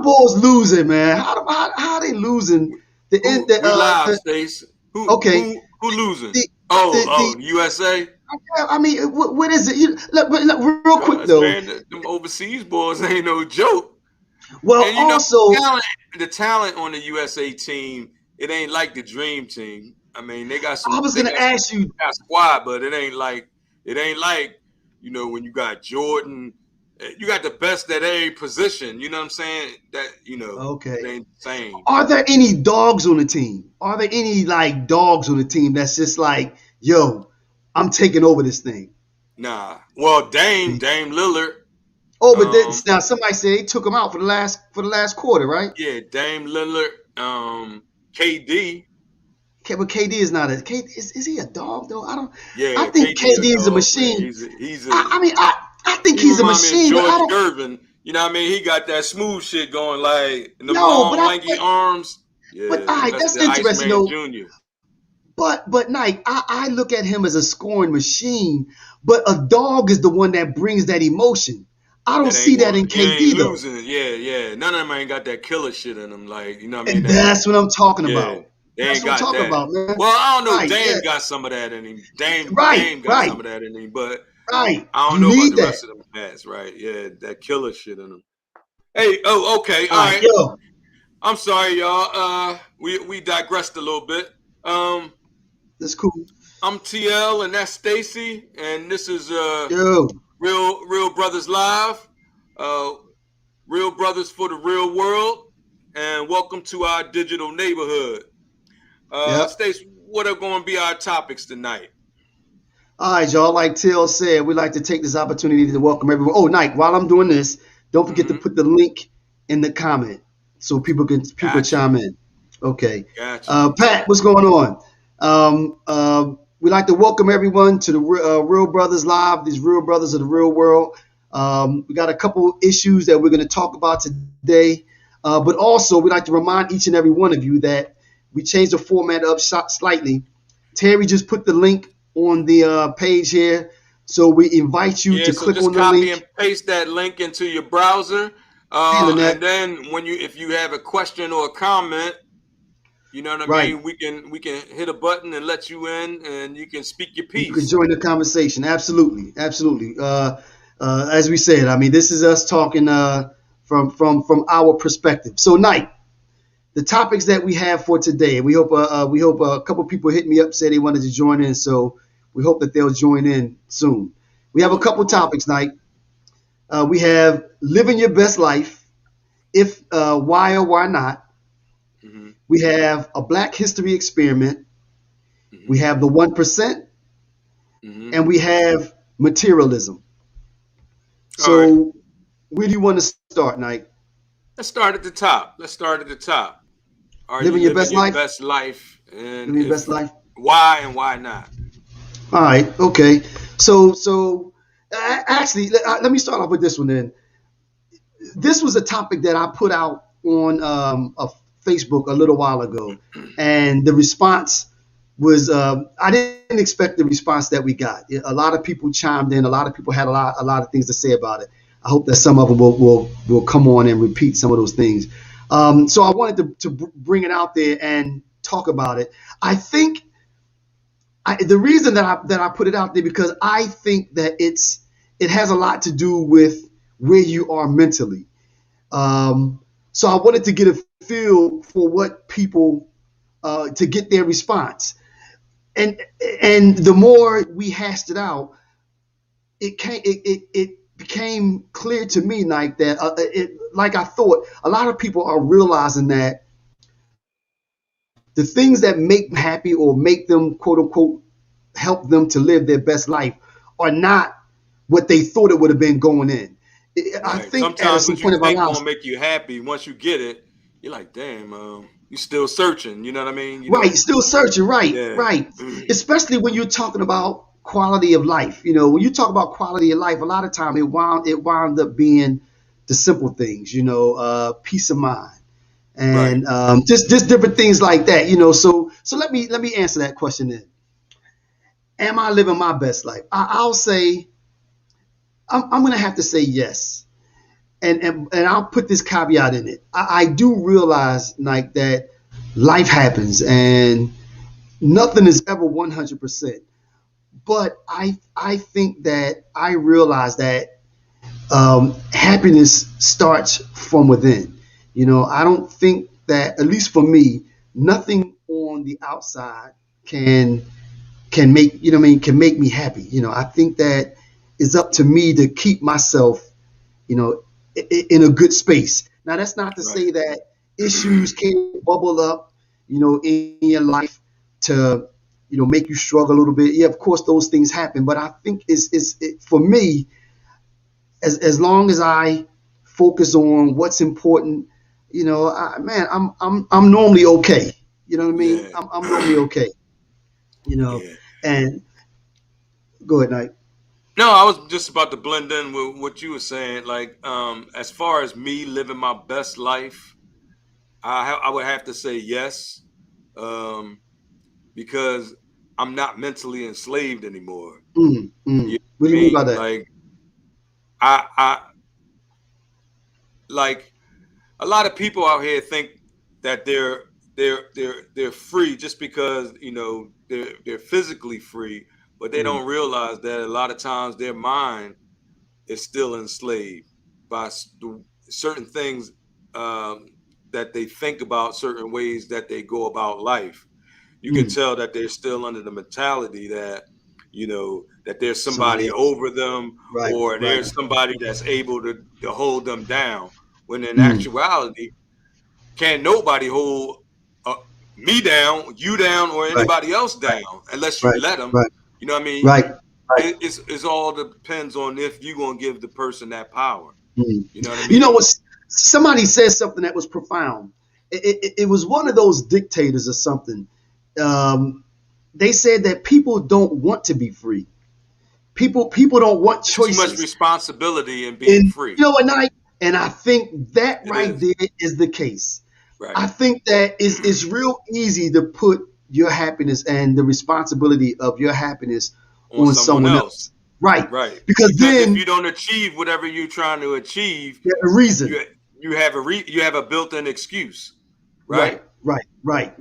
Bulls losing, man? How they losing? We live, Stace. Okay. Who losing? The, The USA. I mean, what is it? Look, real quick though. Man, them overseas boys ain't no joke. Well, And also the talent on the USA team, it ain't like the Dream Team. I mean, they got some. I was gonna ask you. Got squad, but it ain't like when you got Jordan. You got the best at every position. You know what I'm saying? That Okay. it ain't the same. Are there any dogs on the team? Are there any like dogs on the team that's just like, yo, I'm taking over this thing? Nah. Well, Dame Lillard. Oh, but now somebody said they took him out for the last quarter, right? Yeah, Dame Lillard, KD. Okay, but KD is not is he a dog though? I don't. Yeah, I think KD is a machine. I think he's a machine. George Gervin. You know what I mean? He got that smooth shit going, like the long, lanky arms. Yeah, but that's interesting though. Jr. But Nike, I look at him as a scoring machine, but a dog is the one that brings that emotion. I don't see that in KD though. Yeah. None of them ain't got that killer shit in them, like you know what I mean. And that's what I'm talking about. They ain't got that. About, man. Well, I don't know. Dame got some of that in him. Dame got some of that in him, but I don't know about the rest of them cats. Right? Yeah, that killer shit in them. Hey, okay, all right. Yo. I'm sorry, y'all. We digressed a little bit. That's cool. I'm TL, and that's Stacy, and this is Yo. Real Brothers Live. Real Brothers for the real world, and welcome to our digital neighborhood. Stace, what are going to be our topics tonight? All right, y'all. Like Till said, we'd like to take this opportunity to welcome everyone. Oh, Nike, while I'm doing this, don't forget to put the link in the comment so people chime in. Okay. Gotcha. Pat, what's going on? We'd like to welcome everyone to the Real Brothers Live, these real brothers of the real world. We got a couple issues that we're going to talk about today, but also we'd like to remind each and every one of you that we changed the format up slightly. Terry just put the link on the page here, so we invite you to click on the link. Copy and paste that link into your browser, and then if you have a question or a comment, you know what I mean, we can hit a button and let you in, and you can speak your piece. You can join the conversation. Absolutely. As we said, I mean, this is us talking from our perspective. So, Nike, the topics that we have for today, we hope a couple people hit me up, say they wanted to join in. So we hope that they'll join in soon. We have a couple topics, Nike. We have living your best life, if why or why not. Mm-hmm. We have a Black History experiment. Mm-hmm. We have the 1%, and we have materialism. So where do you want to start, Nike? Let's start at the top. Are living you your best life? And living your best life. Why and why not? All right. Okay. So actually, let me start off with this one then. This was a topic that I put out on Facebook a little while ago, and the response was I didn't expect the response that we got. A lot of people chimed in. A lot of people had a lot of things to say about it. I hope that some of them will come on and repeat some of those things. So I wanted to bring it out there and talk about it. I think the reason that I put it out there because I think that it has a lot to do with where you are mentally. So I wanted to get a feel for what people to get their response, and the more we hashed it out, it became clear to me, Nike, that like I thought, a lot of people are realizing that the things that make them happy or make them, quote unquote, help them to live their best life are not what they thought it would have been going in. I think sometimes what you think gonna make you happy, once you get it, you're like, damn, you're still searching. You know what I mean? Still searching. Right. Especially when you're talking about quality of life. You know, when you talk about quality of life, a lot of times it wound up being the simple things. You know, peace of mind, and just different things like that. You know, so let me answer that question then. Am I living my best life? I'll say I'm going to have to say yes. and I'll put this caveat in it. I do realize, like, that life happens and nothing is ever 100%. But I think that I realize that happiness starts from within. I don't think that, at least for me, nothing on the outside can make can make me happy. I think that it's up to me to keep myself in a good space. Now, that's not to say that issues can't bubble up in your life to make you struggle a little bit. Yeah, of course those things happen, but I think for me, as long as I focus on what's important, I'm normally okay. You know what I mean? Yeah. I'm normally okay. Yeah. And go ahead, Knight. No, I was just about to blend in with what you were saying. Like, as far as me living my best life, I would have to say yes, because I'm not mentally enslaved anymore. You know What do what I you mean by mean? that? Like, I like a lot of people out here think that they're free just because they're physically free, but they don't realize that a lot of times their mind is still enslaved by certain things, that they think about, certain ways that they go about life. You can tell that they're still under the mentality that that there's somebody over them, Right, or right. there's somebody that's able to hold them down, when in actuality, can't nobody hold uh, me down, you down, or Right, anybody else down unless you right, let them. right, You know what I mean? right, right. It's all depends on if you're gonna give the person that power. Mm. You know what I You know mean? what? Somebody said something that was profound. It was one of those dictators or something. They said that people don't want to be free. People don't want It's too much choices. responsibility in being And free. and I think that It right is. there is the case. Right. I think that it's real easy to put your happiness and the responsibility of your happiness On on someone someone else. else. Right. Right. Because Because if then you don't achieve whatever you're trying to achieve, there's a reason. you have a built-in excuse. Right? Right. Right.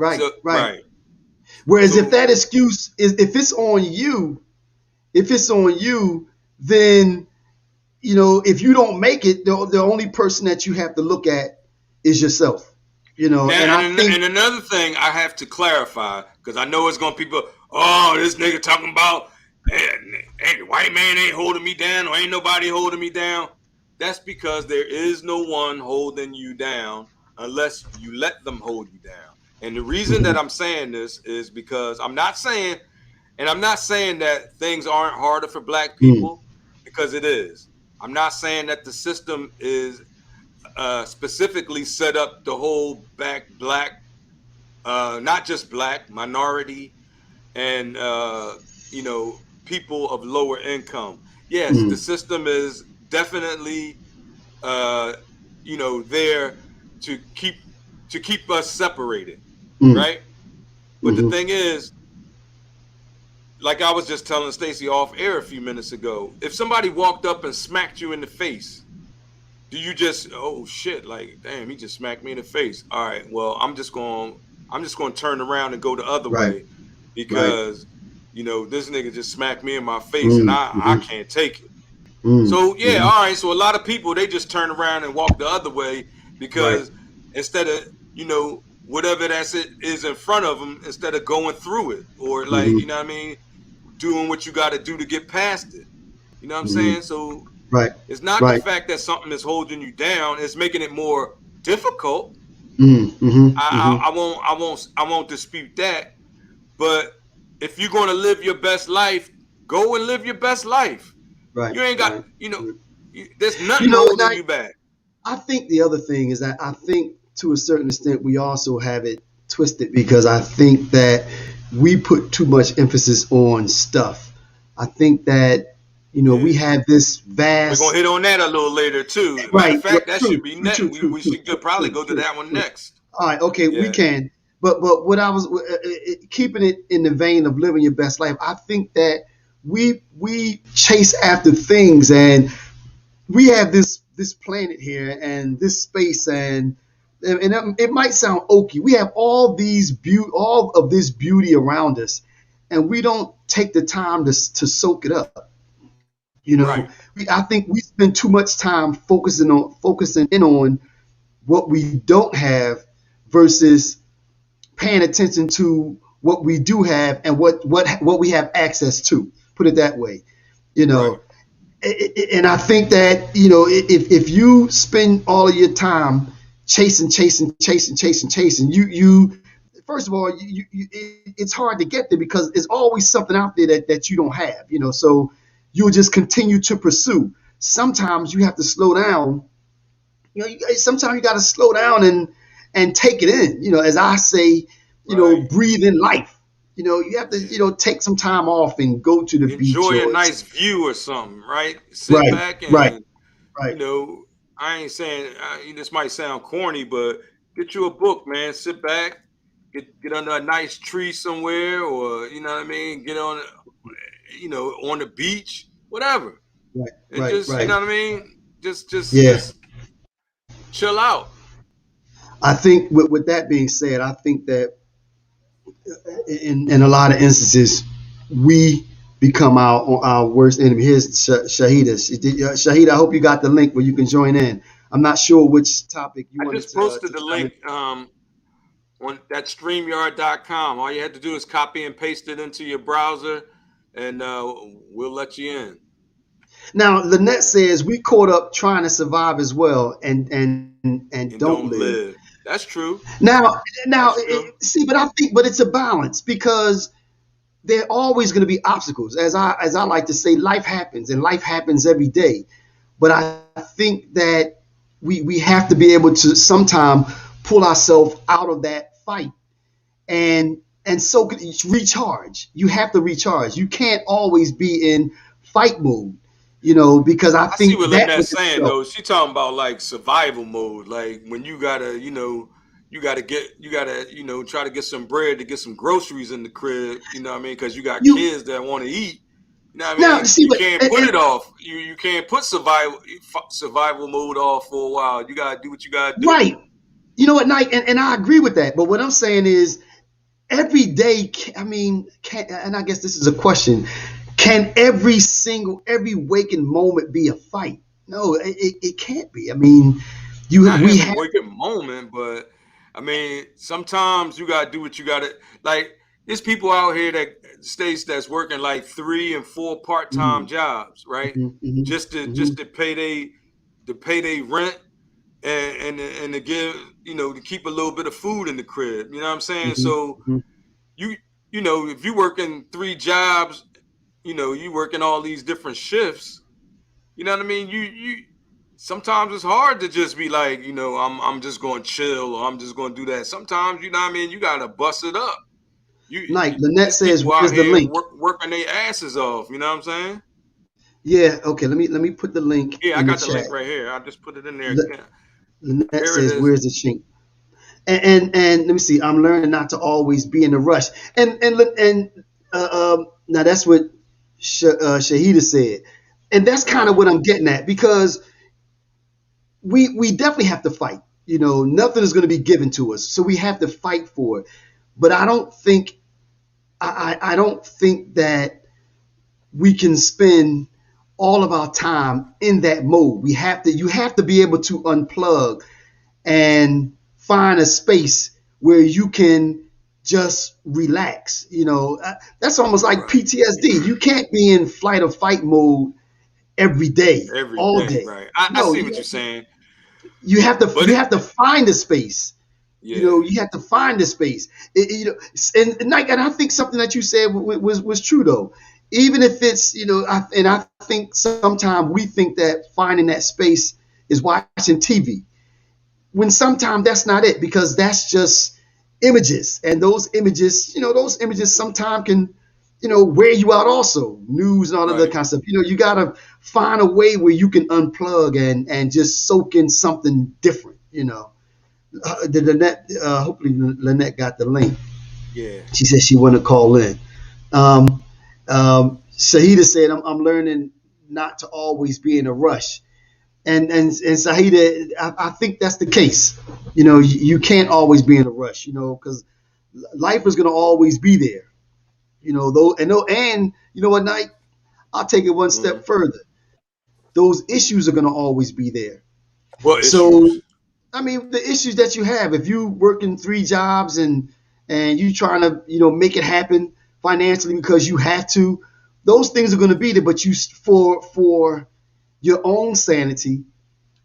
Whereas if So that excuse is, if it's on you, then if you don't make it, the only person that you have to look at is yourself. now, And I think and another thing I have to clarify, because I know it's going to people, oh, this nigga talking about, hey, the white man ain't holding me down, or ain't nobody holding me down. That's because there is no one holding you down unless you let them hold you down. And the reason that I'm saying this is because I'm not saying that things aren't harder for black people, because it is. I'm not saying that the system is specifically set up to hold back black, not just black, minority, and people of lower income. Yes, the system is definitely there to keep us separated, right? But the thing is, like I was just telling Stacey off air a few minutes ago, if somebody walked up and smacked you in the face, do you just, oh shit, like, damn, he just smacked me in the face. All right, well, I'm just going to turn around and go the other way, because this nigga just smacked me in my face, and I can't take it. So yeah, all right. So a lot of people, they just turn around and walk the other way, because instead of whatever is in front of them, instead of going through it, or like what I mean, doing what you got to do to get past it. You know what I'm saying? So it's not the fact that something is holding you down; it's making it more difficult. I won't dispute that. But if you're going to live your best life, go and live your best life. You ain't got, there's nothing holding you back. I think the other thing is that I think to a certain extent we also have it twisted, because I think that we put too much emphasis on stuff. I think that we have this vast. We're gonna hit on that a little later too. Matter of fact, that should be next. We should probably go to that one next. All right, okay, we can. But what I was keeping it in the vein of living your best life, I think that we chase after things, and we have this this planet here and this space, and it might sound oaky. We have all of this beauty around us, and we don't take the time to soak it up. You Right. know, I think we spend too much time focusing in on what we don't have versus paying attention to what we do have and what we have access to. Put it that way. You Right. know, and I think that if you spend all of your time chasing, you first of all, it's hard to get there because there's always something out there that you don't have. So you'll just continue to pursue. Sometimes you have to slow down. Sometimes you got to slow down and take it in. As I say, Right. breathe in life. You have to, take some time off and go to the beach Enjoy a or nice view or something, right? Sit right, back right, and, right, I ain't saying this might sound corny, but get you a book, man. Sit back, get under a nice tree somewhere, or you know what I mean. Get on, on the beach, whatever, right, and right, just, you right. know what I mean. Just, just, Yeah. just chill out. I think with that being said, I think that in a lot of instances, we become our worst enemy. Here's Shahida. Shahida, I hope you got the link where you can join in. I'm not sure which topic you I wanted just to posted the chime in. link on that streamyard.com. All you had to do is copy and paste it into your browser, and we'll let you in. Now, Lynette says we caught up trying to survive as well, and And don't don't live. live. That's true. Now, That's true. see, but it's a balance because there are always going to be obstacles. As I like to say, life happens, and life happens every day. But I think that we have to be able to sometime pull ourselves out of that fight and so recharge. You have to recharge. You can't always be in fight mode, because I I see think what that Lynette's within saying itself. though. She talking about like survival mode, like when you gotta, try to get some bread to get some groceries in the crib. You know what I mean? Because you got You kids that want to eat. You know what I now mean? see, You but can't put it off. You can't put survival mode off for a while. You gotta do what you gotta do. right. You know what, Nike, and I agree with that. But what I'm saying is, every day, I mean, and I guess this is a question: can every waking moment be a fight? No, it can't be. I mean, Not we every have to. waking moment, but I mean, sometimes you gotta do what you gotta like. There's people out here that states that's working like 3 and 4 part-time Mhm, jobs, right? mhm, mhm, Just to mhm, just to pay they rent and to give to keep a little bit of food in the crib. You know what I'm saying? mhm, So mhm. you if you working 3 jobs, you working all these different shifts. You know what I mean? You sometimes it's hard to just be like, I'm just going to chill or I'm just going to do that. Sometimes, you know what I mean, you got to bust it up. Nike, Lynette There's says, people out "Where's the here link?" working their asses off. You know what I'm saying? Yeah, okay. Let me put the link Yeah, I in the got the chat. link right here. I just put it in there. Lynette Here it says, is. "Where's the link?" And let me see. I'm learning not to always be in a rush. And now that's what Shahida said, and that's kind of Uh-huh. what I'm getting at because we definitely have to fight. Nothing is going to be given to us, so we have to fight for it. But I don't think that we can spend all of our time in that mode. You have to be able to unplug and find a space where you can just relax. That's almost like Right. PTSD. You can't be in flight or fight mode every day, Every all day. day. Right. I No, see what you're saying. But you have to find a space. yeah. You have to find a space. And I think something that you said was true though. Even if it's I think sometimes we think that finding that space is watching TV when sometimes that's not it because that's just images and those images sometimes can wear you out also news and all of that Right. kind of stuff. You got to find a way where you can unplug and just soak in something different. The Lynette, hopefully Lynette got the link. Yeah. She said she wanted to call in. Shahida said I'm learning not to always be in a rush. and Saheed, I think that's the case. You can't always be in a rush, because life is going to always be there. And you know what, Knight? I'll take it one step further. Those issues are going to always be there. What So, issues? I mean, the issues that you have, if you working 3 jobs and you trying to, make it happen financially because you have to, those things are going to be there. But for your own sanity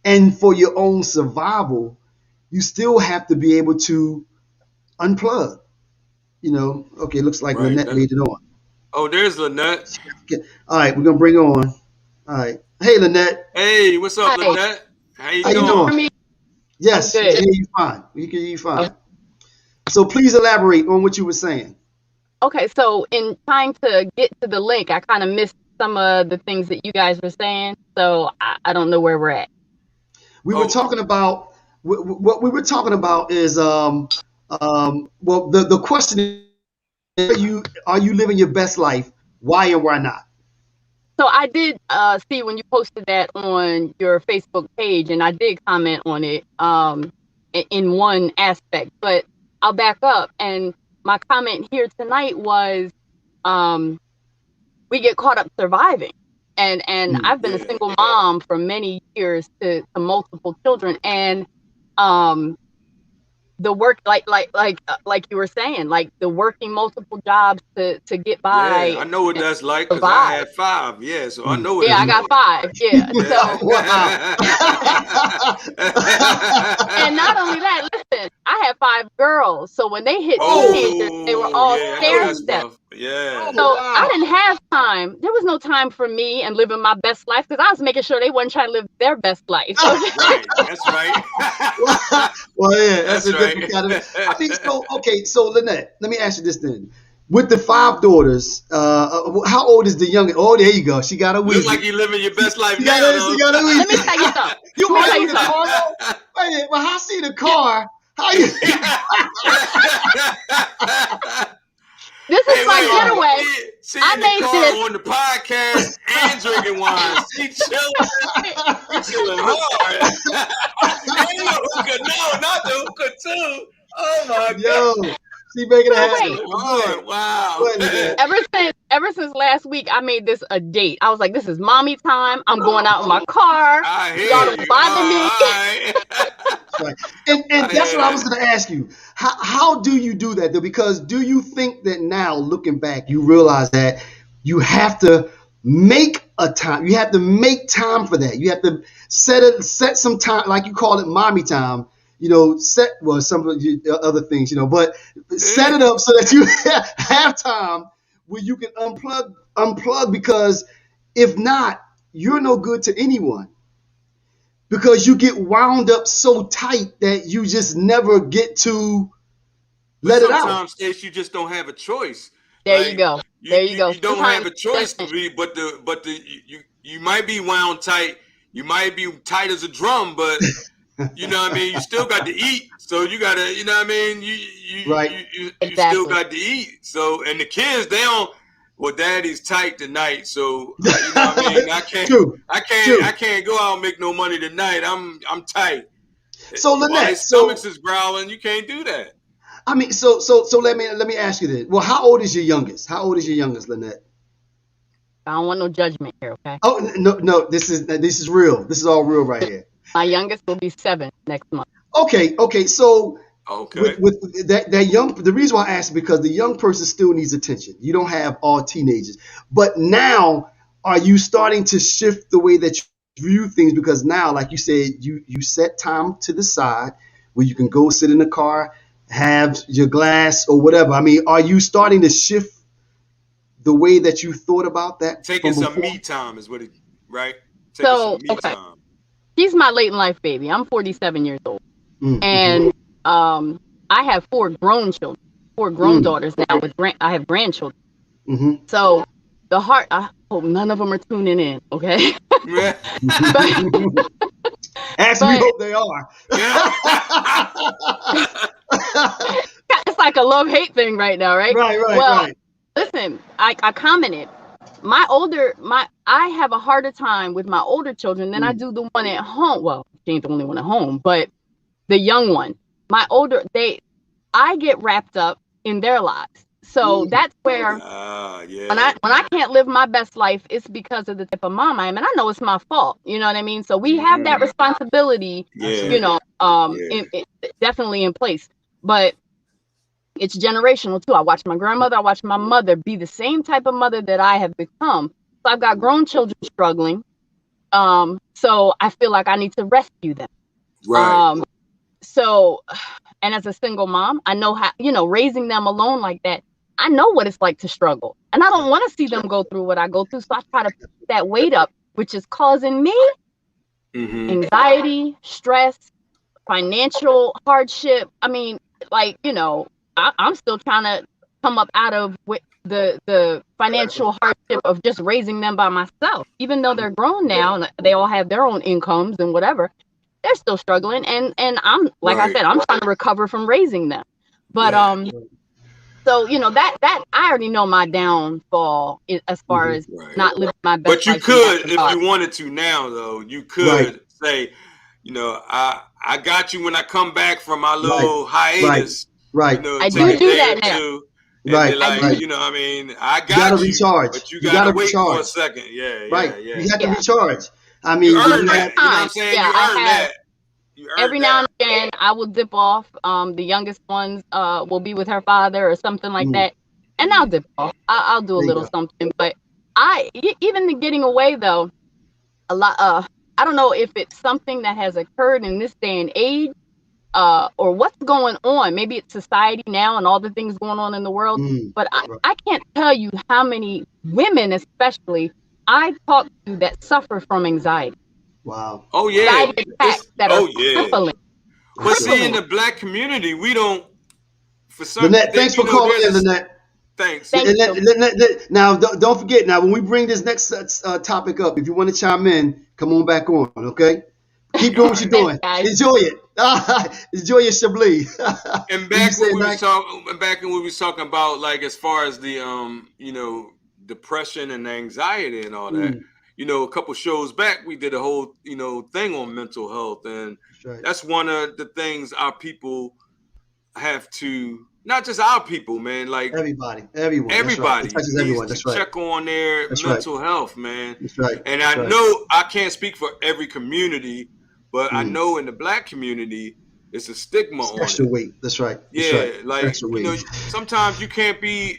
and for your own survival, you still have to be able to unplug. Okay, looks like Right. Lynette made it on. Oh, there's Lynette. All right, we're gonna bring her on. All right. Hey, Lynette. Hey, what's up, Hi. Lynette? How you How you doing? doing? Yes, we I'm good. can hear you fine. We can hear you fine. So please elaborate on what you were saying. Okay, so in trying to get to the link, I kind of missed some of the things that you guys were saying, so I don't know where we're at. We were talking about what we were talking about is well, the question is, are you living your best life? Why and why not? So I did see when you posted that on your Facebook page, and I did comment on it in one aspect, but I'll back up. And my comment here tonight was we get caught up surviving. And I've been a single mom for many years to multiple children, and the work like you were saying, like the working multiple jobs to get by. Yeah, I know what that's like because I survive. had 5. Yeah, so I know what Yeah, I it's got like. 5. Yeah. Wow. And not only that, listen, I had 5 girls. So when they hit Oh, teenagers, they were all yeah, I know stair that's steps. rough. Yeah. So I didn't have time. There was no time for me and living my best life because I was making sure they wasn't trying to live their best life. Right, that's right. Well, yeah, that's a right. different kind of. I mean, so Lynette, let me ask you this then. With the 5 daughters, how old is the youngest? Oh, there you go. She got a Look wheezy. like you're living your best life She now, got though. a wheezy. Let me tell you something. You Let me are tell in you the something. car though? Wait a minute, well, I see the car. How you? This is my getaway. She I in the made car this. on the podcast and drinking wine. She chilling. She chilling hard. Ain't no hookah. No, not the hookah too. Oh my God. Yo, she making it happen. wait. Hard. Wow. Go ahead. Ever since last week, I made this a date. I was like, this is mommy time. I'm going out in my car. I hear Y'all you. don't bother me. Right. And that's what I was going to ask you. How do you do that though? Because do you think that now, looking back, you realize that you have to make a time? You have to make time for that. You have to set some time, like you call it, mommy time. Set some of the other things. But set it up so that you have time where you can unplug. Because if not, you're no good to anyone. Because you get wound up so tight that you just never get to let it out. Sometimes, Stace, you just don't have a choice. There you go. There you go. You don't have a choice to be, but you might be wound tight. You might be tight as a drum, but you know what I mean. You still got to eat, so you got to, you know what I mean. You still got to eat. So and the kids, they don't. Well, daddy's tight tonight, so you know what I mean. I can't go out and make no money tonight. I'm tight. So Lynette, while his stomachs is growling, you can't do that. I mean, so let me ask you this. Well, how old is your youngest? Lynette? I don't want no judgment here, okay? Oh no, this is real. This is all real right here. My youngest will be 7 next month. Okay. So okay, with that young, the reason why I asked is because the young person still needs attention. You don't have all teenagers, but now are you starting to shift the way that you view things? Because now, like you said, you set time to the side where you can go sit in the car, have your glass or whatever. I mean, are you starting to shift the way that you thought about that? Taking some me time is what it, right? Taking some me time. She's my late in life baby. I'm 47 years old. Mm-hmm. And I have 4 grown children, 4 grown daughters now. I have grandchildren. Mm-hmm. So I hope none of them are tuning in, okay? Actually, we hope they are. It's like a love-hate thing right now, right? Right. Listen, I commented I have a harder time with my older children than I do the one at home. Well, she ain't the only one at home, but the young one. I get wrapped up in their lives. So that's where when I can't live my best life, it's because of the type of mom I am. And I know it's my fault. You know what I mean? So we have that responsibility, definitely in place. But it's generational too. I watched my grandmother, I watched my mother be the same type of mother that I have become. So I've got grown children struggling. So I feel like I need to rescue them. Right. And as a single mom, I know how, raising them alone like that, I know what it's like to struggle. And I don't want to see them go through what I go through. So I try to put that weight up, which is causing me anxiety, stress, financial hardship. I mean, like, I'm still trying to come up out of the financial hardship of just raising them by myself. Even though they're grown now and they all have their own incomes and whatever, they're still struggling. And I'm, like I said, I'm trying to recover from raising them. But so that I already know my downfall as far as not living my best life. But you could, if you wanted to now, though, you could say, I got you when I come back from my little hiatus. Right. I do that now. Right. I mean, I got you, recharge. But you gotta wait for a second. Yeah. You have to recharge. I mean, you earn that. You know what I'm saying? You earn that. Every now and again, I will dip off. The youngest ones will be with her father or something like that, and I'll dip off. I'll do a little something. But even the getting away though, a lot. I don't know if it's something that has occurred in this day and age, or what's going on. Maybe it's society now and all the things going on in the world. But I can't tell you how many women, especially, I talk to that suffer from anxiety. Wow. Oh yeah. Crippling. But see, in the Black community, we don't. For some, Lynette, thanks for calling in, Lynette. Thanks. Now, don't forget. Now, when we bring this next topic up, if you want to chime in, come on back on. Okay. Keep doing what you're doing. Enjoy it. Enjoy your Chablis. And back when we was talking about, like, as far as the depression and anxiety and all that. A couple shows back, we did a whole, thing on mental health. And that's one of the things our people have to, not just our people, man, like everybody needs everyone. to check on their mental health, man. That's right. And I know I can't speak for every community, but I know in the Black community, it's a stigma on it. Weight. That's right. Yeah, like sometimes you can't be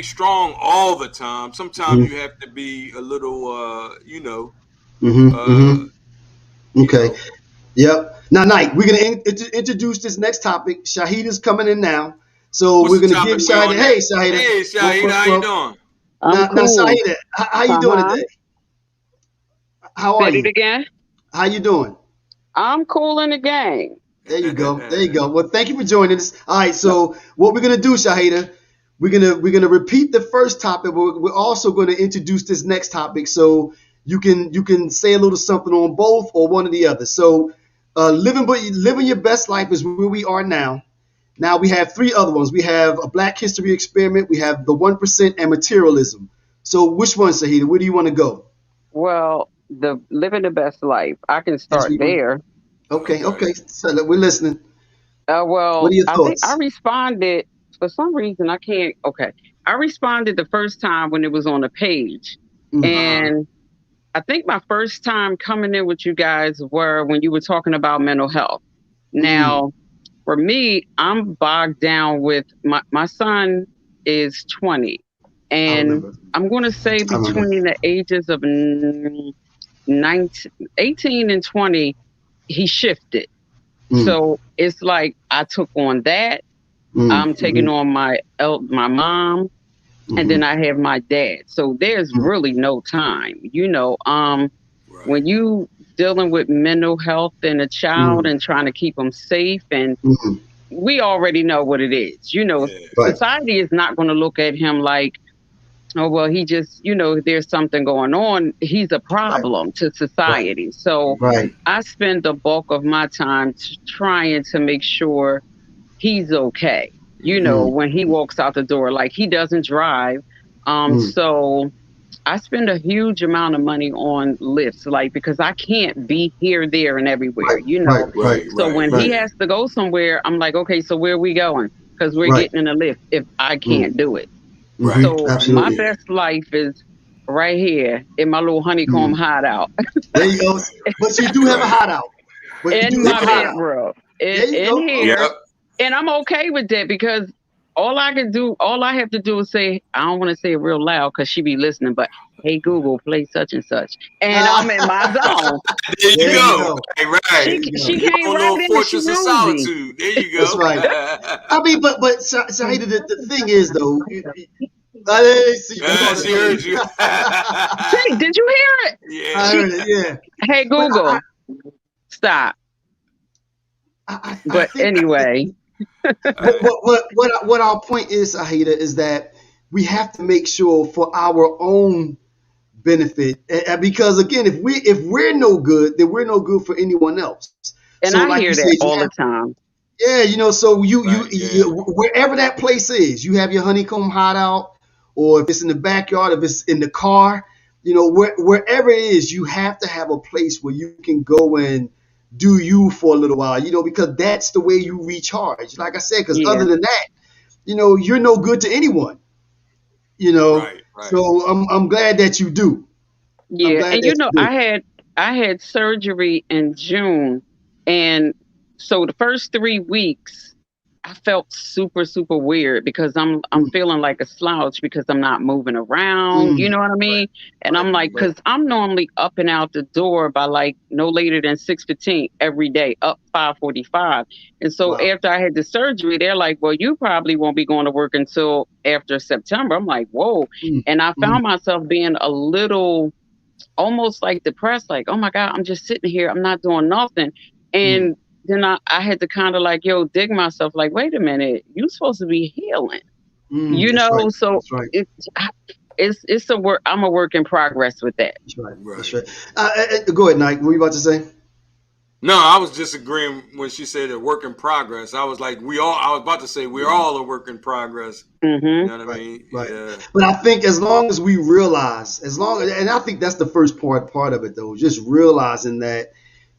strong all the time. Sometimes you have to be a little, Okay. Yep. Now, Knight, we're gonna introduce this next topic. Shahida's coming in now, so we're gonna give Shahida. Hey, Shahida. Hey, Shahida, how you doing? Now, Shahida, how you doing today? How are you? Say it again. How you doing? I'm cool in the game. There you go. Well, thank you for joining us. All right, so what we're gonna do, Shahida, we're gonna repeat the first topic, but we're also gonna introduce this next topic, so you can say a little something on both or one or the other. So, living your best life is where we are now. Now we have three other ones. We have a Black History Experiment. We have the 1% and Materialism. So, which one, Shahida? Where do you want to go? Well, the living the best life. I can start there. Okay. So we're listening. Well, what are your thoughts? I think I responded for some reason. I can't. Okay, I responded the first time when it was on the page, and I think my first time coming in with you guys were when you were talking about mental health. Now, for me, I'm bogged down with my son is 20, and I'm going to say between the ages of 18 and 20. He shifted. So it's like I took on that. I'm taking on my mom, and then I have my dad. So there's really no time. When you dealing with mental health in a child and trying to keep them safe, and we already know what it is. Society is not going to look at him like, oh, well, he just, there's something going on. He's a problem to society. Right. So I spend the bulk of my time trying to make sure he's okay. When he walks out the door, like he doesn't drive. So I spend a huge amount of money on lifts, like, because I can't be here, there, and everywhere, you know. So when he has to go somewhere, I'm like, okay, so where are we going? Because we're getting in a lift if I can't do it. So my best life is right here in my little honeycomb hideout. There you go. But you do have a hideout. In my bedroom. In here. Yep. And I'm okay with that because all I have to do is say, I don't want to say it real loud because she be listening, but hey, Google, play such and such. And I'm in my zone. There you go. Right. She came right in and she knew me. There you go. That's right. I mean, but Shahida, the thing is, though, she heard you. Hey, did you hear it? Yeah. I heard it, yeah. Hey, Google, stop. But anyway. What our point is, Shahida, is that we have to make sure for our own benefit, because again, if we're no good, then we're no good for anyone else. And so, I hear that all the time. Yeah, you know, so you wherever that place is, you have your honeycomb hideout, or if it's in the backyard, if it's in the car, you know, wherever it is, you have to have a place where you can go and do you for a little while, you know, because that's the way you recharge. Like I said, because other than that, you know, you're no good to anyone, you know. Right. So I'm glad that you do. Yeah, and you know, I had surgery in June, and so the first 3 weeks I felt super, super weird because I'm feeling like a slouch because I'm not moving around. You know what I mean? And I'm like, because I'm normally up and out the door by like no later than 6:15 every day, up 5:45. And so after I had the surgery, they're like, well, you probably won't be going to work until after September. I'm like, whoa. And I found myself being a little almost like depressed, like, oh my God, I'm just sitting here. I'm not doing nothing. And then I had to kind of like, dig myself, like, wait a minute, you're supposed to be healing, you know? Right. So it's a work. I'm a work in progress with that. That's right. That's right. Go ahead, Nike. What were you about to say? No, I was just agreeing when she said a work in progress. I was like, I was about to say we're all a work in progress. You know what I mean? Right. Yeah. But I think as long as we realize, and I think that's the first part of it, though, just realizing that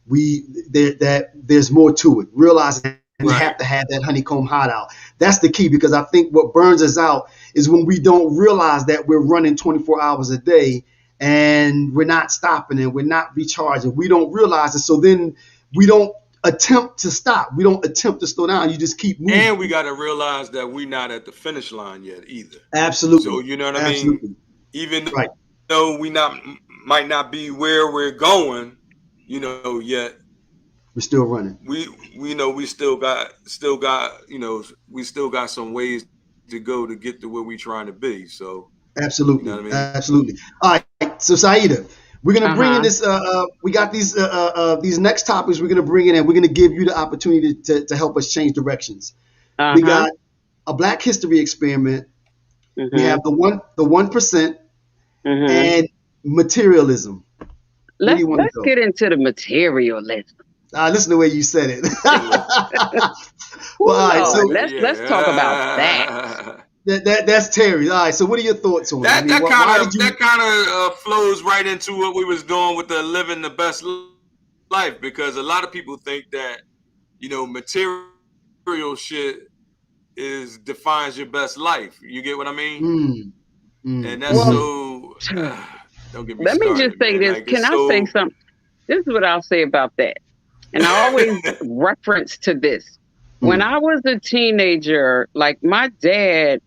that there's more to it. Realizing we have to have that honeycomb hideout. That's the key, because I think what burns us out is when we don't realize that we're running 24 hours a day and we're not stopping and we're not recharging. We don't realize it. So then we don't attempt to stop. We don't attempt to slow down. You just keep moving. And we got to realize that we're not at the finish line yet either. Absolutely. So you know what I mean? Even though we might not be where we're going, you know, yet we're still running. We know we still got you know, we still got some ways to go to get to where we're trying to be. So absolutely, you know what I mean? Absolutely. All right, so Saida, we're gonna bring in this. We got these next topics. We're gonna bring in, and we're gonna give you the opportunity to help us change directions. We got a Black History experiment. We have the 1%, and materialism. Let's get into the materialism. Listen to the way you said it. Well, all right, so let's talk about that. That's Terry. All right, so what are your thoughts on that? That kind of flows right into what we was doing with the living the best life, because a lot of people think that, you know, material shit defines your best life. You get what I mean? And that's so. Don't get me Let started, me just say this. Like, can I say something? This is what I'll say about that. And I always reference to this. When I was a teenager, like, my dad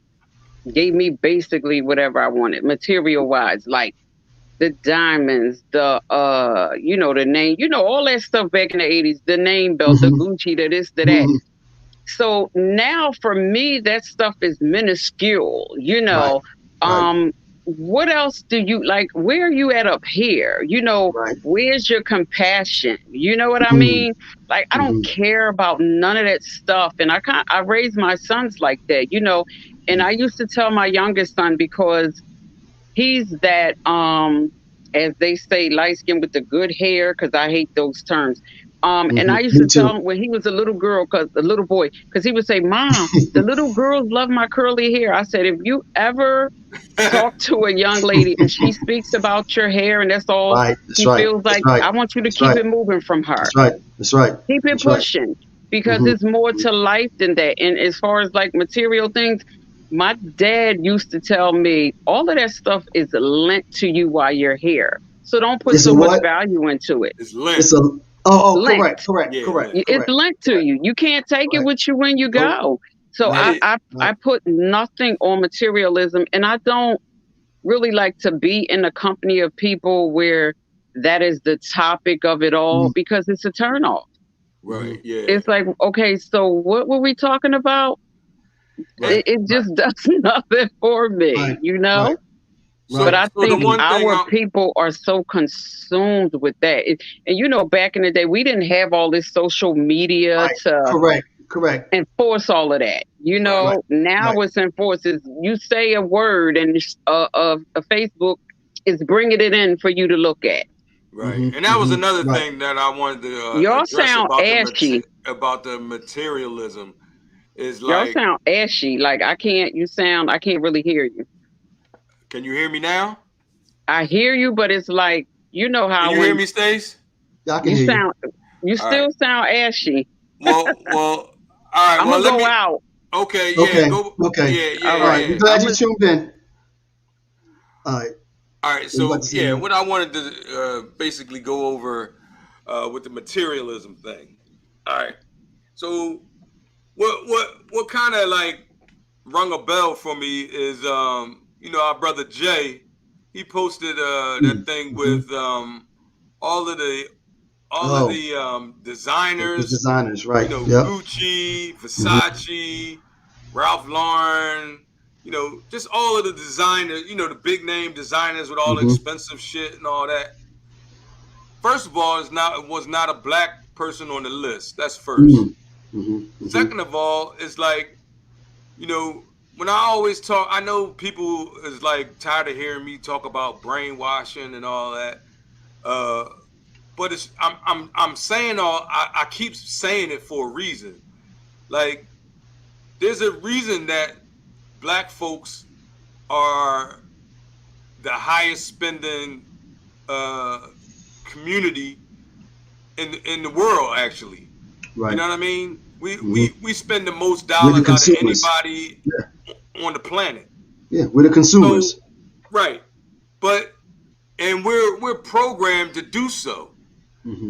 gave me basically whatever I wanted, material wise, like the diamonds, the you know, the name, you know, all that stuff back in the 80s, the name belt, the Gucci, the this, the that. So now for me, that stuff is minuscule, you know. What else do you like? Where are you at up here? You know, where's your compassion? You know what I mean? Like, I don't care about none of that stuff. And I raised my sons like that, you know. And I used to tell my youngest son, because he's that, as they say, light skin with the good hair, because I hate those terms. And I used to tell him when he was a little boy, because he would say, Mom, the little girls love my curly hair. I said, if you ever talk to a young lady and she speaks about your hair and that's all, right. he feels like, I want you to keep it moving from her. That's right. That's right. Keep it pushing because it's more to life than that. And as far as like material things, my dad used to tell me all of that stuff is lent to you while you're here. So don't put so much value into it. It's lent. It's lent. Correct. It's lent to you. You can't take it with you when you go. So I put nothing on materialism, and I don't really like to be in a company of people where that is the topic of it all because it's a turnoff. Right. Yeah. It's like, okay, so what were we talking about? Right. It just does nothing for me, you know? Right. But I think our people are so consumed with that. And, you know, back in the day, we didn't have all this social media to enforce all of that. You know, now it's enforced. You say a word and a Facebook is bringing it in for you to look at. Right. And that was another thing that I wanted to y'all sound ashy about the materialism. Is like, y'all sound ashy. Like I can't really hear you. Can you hear me now? I hear you, but it's like, you know how Can you hear me, Stace? Yeah, I can hear you still sound ashy. Well, all right. I'm gonna go out. Okay, yeah, Okay. Yeah. All right. I'm glad you tuned in. All right. So what I wanted to basically go over with the materialism thing. All right. So what kind of like rung a bell for me is you know, our brother Jay, he posted that thing with all of the designers. The designers, right? You know, Gucci, Versace, Ralph Lauren. You know, just all of the designers. You know, the big name designers with all the expensive shit and all that. First of all, it was not a black person on the list. That's first. Second of all, it's like, you know, when I always talk, I know people is like tired of hearing me talk about brainwashing and all that. But it's I'm saying I keep saying it for a reason. Like, there's a reason that black folks are the highest spending community in the world, actually. Right. You know what I mean? We spend the most dollars out of anybody on the planet. Yeah, we're the consumers. So, right. And we're programmed to do so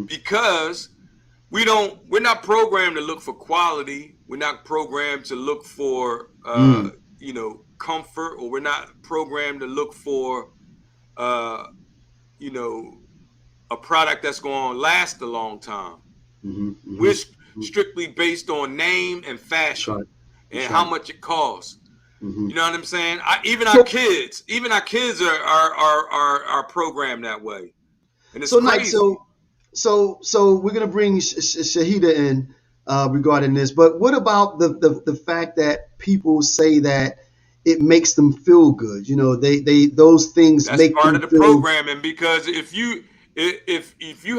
because we're not programmed to look for quality. We're not programmed to look for you know, comfort, or we're not programmed to look for you know, a product that's going to last a long time. We're strictly based on name and fashion and how much it costs. You know what I'm saying? Even our kids are programmed that way, and it's crazy. So we're gonna bring Shahida in regarding this, but what about the fact that people say that it makes them feel good? You know, they those things that's make part them of the programming, because if you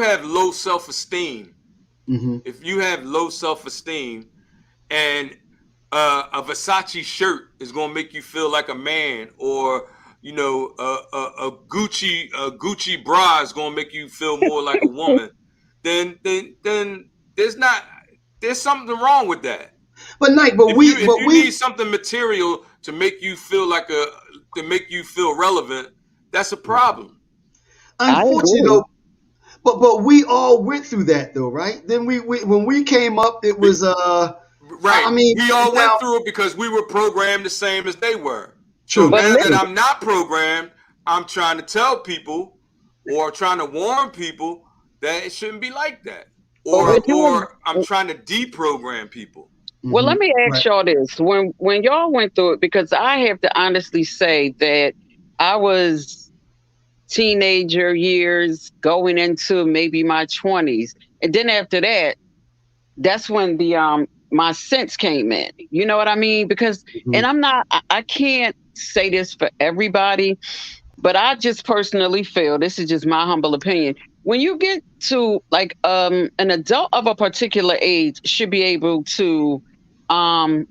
have low self-esteem, if you have low self-esteem, and a Versace shirt is gonna make you feel like a man, or you know, a Gucci bra is gonna make you feel more like a woman, then there's something wrong with that. But if you need something material to make you feel relevant, that's a problem. Unfortunately, though. But we all went through that though, right? Then we when we came up, it was right. I mean, we all went through it because we were programmed the same as they were. True. So now that I'm not programmed, I'm trying to tell people or trying to warn people that it shouldn't be like that. Or I'm trying to deprogram people. Well, let me ask y'all this. When y'all went through it, because I have to honestly say that I was teenager years going into maybe my 20s. And then after that, that's when the my sense came in. You know what I mean? Because and I can't say this for everybody, but I just personally feel, this is just my humble opinion, when you get to like an adult of a particular age should be able to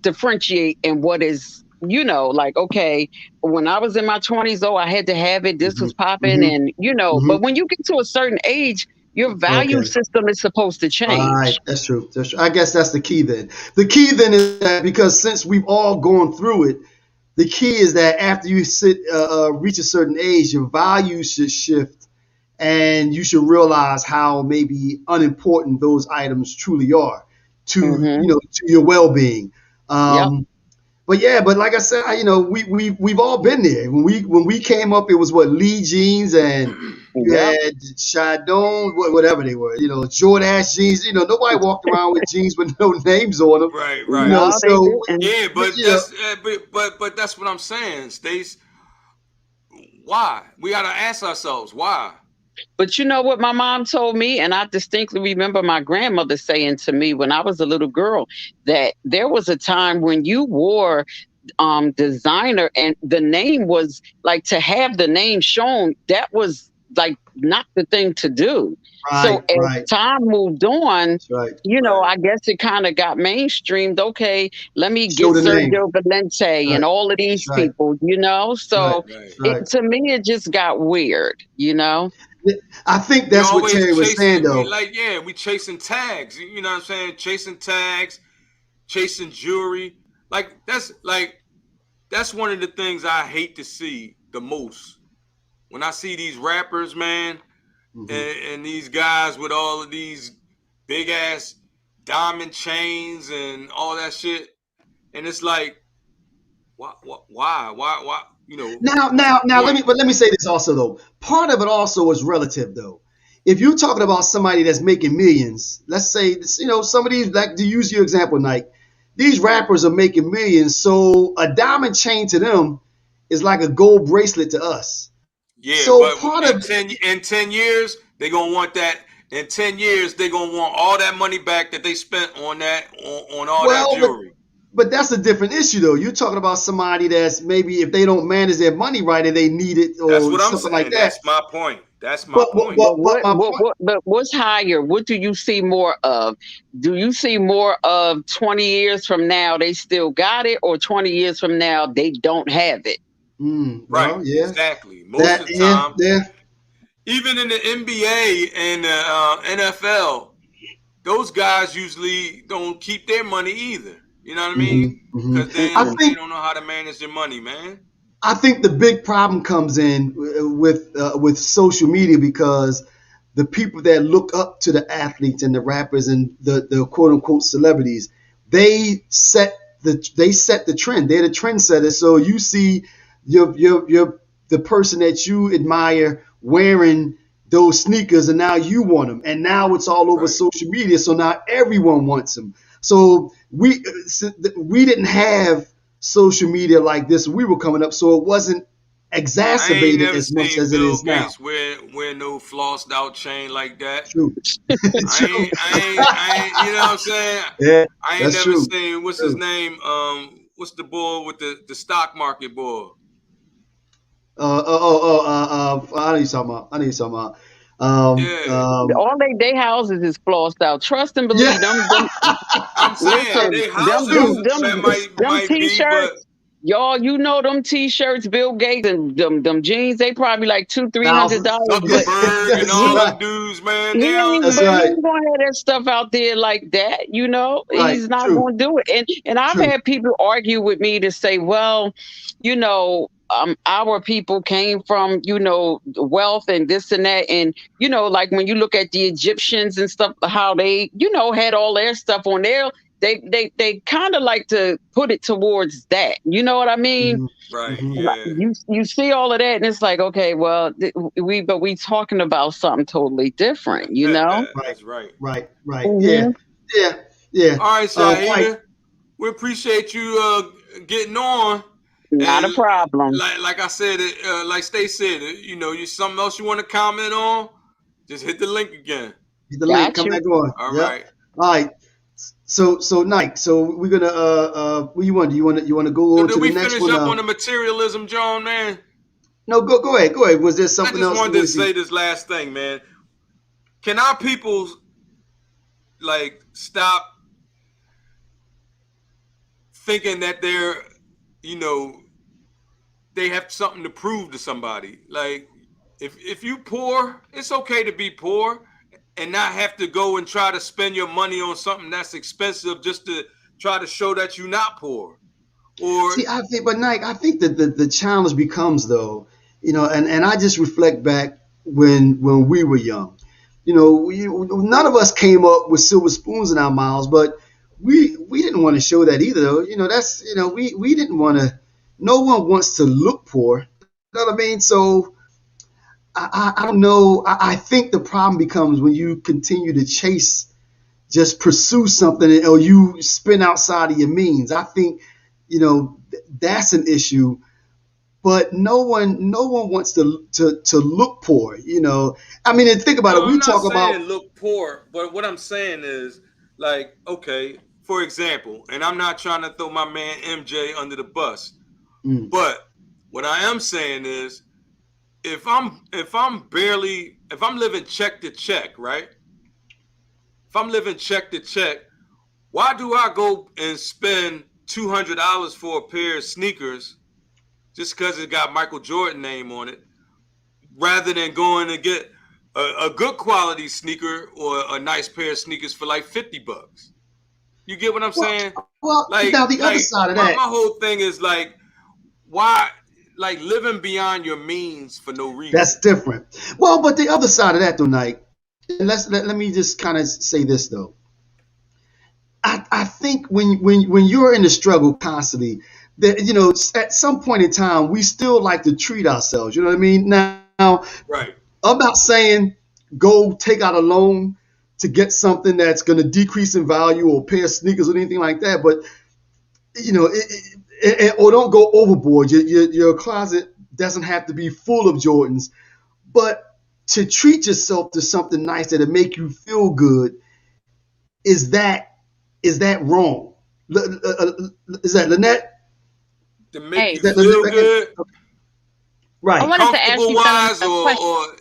differentiate in what is you know, like, okay, when I was in my 20s, oh, I had to have it. This was popping. And, you know, but when you get to a certain age, your value system is supposed to change. Right. That's true. That's true. I guess that's the key then. The key then is that because since we've all gone through it, the key is that after you reach a certain age, your values should shift, and you should realize how maybe unimportant those items truly are to to your well-being. But yeah, but like I said, we've all been there. When we came up, it was what, Lee jeans, and you had Chardon, whatever they were, Jordache jeans. Nobody walked around with jeans with no names on them. Right. So yeah, but that's what I'm saying, Stace. Why? We got to ask ourselves why. But you know what my mom told me, and I distinctly remember my grandmother saying to me when I was a little girl, that there was a time when you wore designer and the name was like, to have the name shown, that was like not the thing to do. So as time moved on, I guess it kind of got mainstreamed. Okay, let me get Sergio Valente and all of these people, So to me, it just got weird, I think that's what Terry was saying, though. We chasing tags. You know what I'm saying? Chasing tags, chasing jewelry. That's one of the things I hate to see the most. When I see these rappers, man, and these guys with all of these big ass diamond chains and all that shit, and it's like, why? Now, let me say this also, though. Part of it also is relative, though. If you're talking about somebody that's making millions, let's say, some of these, like, to use your example, Nike, these rappers are making millions, so a diamond chain to them is like a gold bracelet to us. Yeah, so but in 10 years, they're going to want that. In 10 years, they're going to want all that money back that they spent on that, on all that jewelry. But that's a different issue, though. You're talking about somebody that's maybe, if they don't manage their money right and they need it or something like that. That's my point. That's my point. But what's higher? What do you see more of? Do you see more of 20 years from now they still got it, or 20 years from now they don't have it? Right. Exactly. Most of the time. Even in the NBA and the NFL, those guys usually don't keep their money either. You know what I mean? Because they don't know how to manage their money, man. I think the big problem comes in with social media, because the people that look up to the athletes and the rappers and the quote unquote celebrities, they set the trend. They're the trendsetters. So you see the person that you admire wearing those sneakers, and now you want them, and now it's all over social media. So now everyone wants them. So we didn't have social media like this when we were coming up, so it wasn't exacerbated as much as it is now. Wear no flossed out chain like that. True. I ain't, you know what I'm saying? Yeah, I ain't never seen, what's his name? What's the boy with the stock market boy? I know you're talking about. All they houses is flossed out. Trust and believe them. I'm saying they houses might t-shirts. Be, y'all, them t-shirts, Bill Gates and them jeans, they probably like $200-$300. Zuckerberg and all them dudes, man. He ain't gonna have that stuff out there like that. He's not gonna do it. And I've had people argue with me to say, well, our people came from, wealth and this and that. And, like when you look at the Egyptians and stuff, how they, had all their stuff on there, they kind of like to put it towards that. You know what I mean? Right. Yeah. You see all of that and it's like, okay, well, we talking about something totally different, That's right. Right. Mm-hmm. Yeah. All right, Shahida, we appreciate you getting on. Not a problem. Like I said, like Stace said, you something else you want to comment on? Just hit the link again. Hit the link. Come back on. All right. So Nike. So we're gonna. What you want? Do you want to go on to the next one? Did we finish up on the materialism, John? Man. No, go ahead. Was there something else? I just wanted to say this last thing, man. Can our people stop thinking that they're you know, they have something to prove to somebody. Like, if you poor, it's okay to be poor and not have to go and try to spend your money on something that's expensive just to try to show that you're not poor. Or see, I think, but Nike, I think that the challenge becomes though, you know, and I just reflect back when we were young. You know, none of us came up with silver spoons in our mouths, but we didn't want to show that either. Though, you know, that's, you know, we didn't want to. No one wants to look poor. You know what I mean? So I don't know. I think the problem becomes when you continue to chase, just pursue something, or you spin outside of your means. I think, you know, that's an issue. But no one wants to look poor. You know, I mean, and think about it. I'm We not talk about saying look poor, but what I'm saying is, like, okay, for example, and I'm not trying to throw my man MJ under the bus, but what I am saying is, if I'm living check to check, right? If I'm living check to check, why do I go and spend $200 for a pair of sneakers just because it got Michael Jordan name on it, rather than going to get a good quality sneaker or a nice pair of sneakers for like $50? You get what I'm saying? Well, like, now the other side of that, my whole thing is like, why, like, living beyond your means for no reason? that's different. Well, but the other side of that though, Nike, and let me just kind of say this though. I think when you're in the struggle constantly, that, you know, at some point in time we still like to treat ourselves. You know what I mean? Now, right. I'm not saying go take out a loan to get something that's going to decrease in value, or a pair of sneakers or anything like that. But, you know, or don't go overboard. Your closet doesn't have to be full of Jordans, but to treat yourself to something nice that'll make you feel good, is that wrong? Is that Lynette? To make you feel good, right? I wanted to ask you wise, or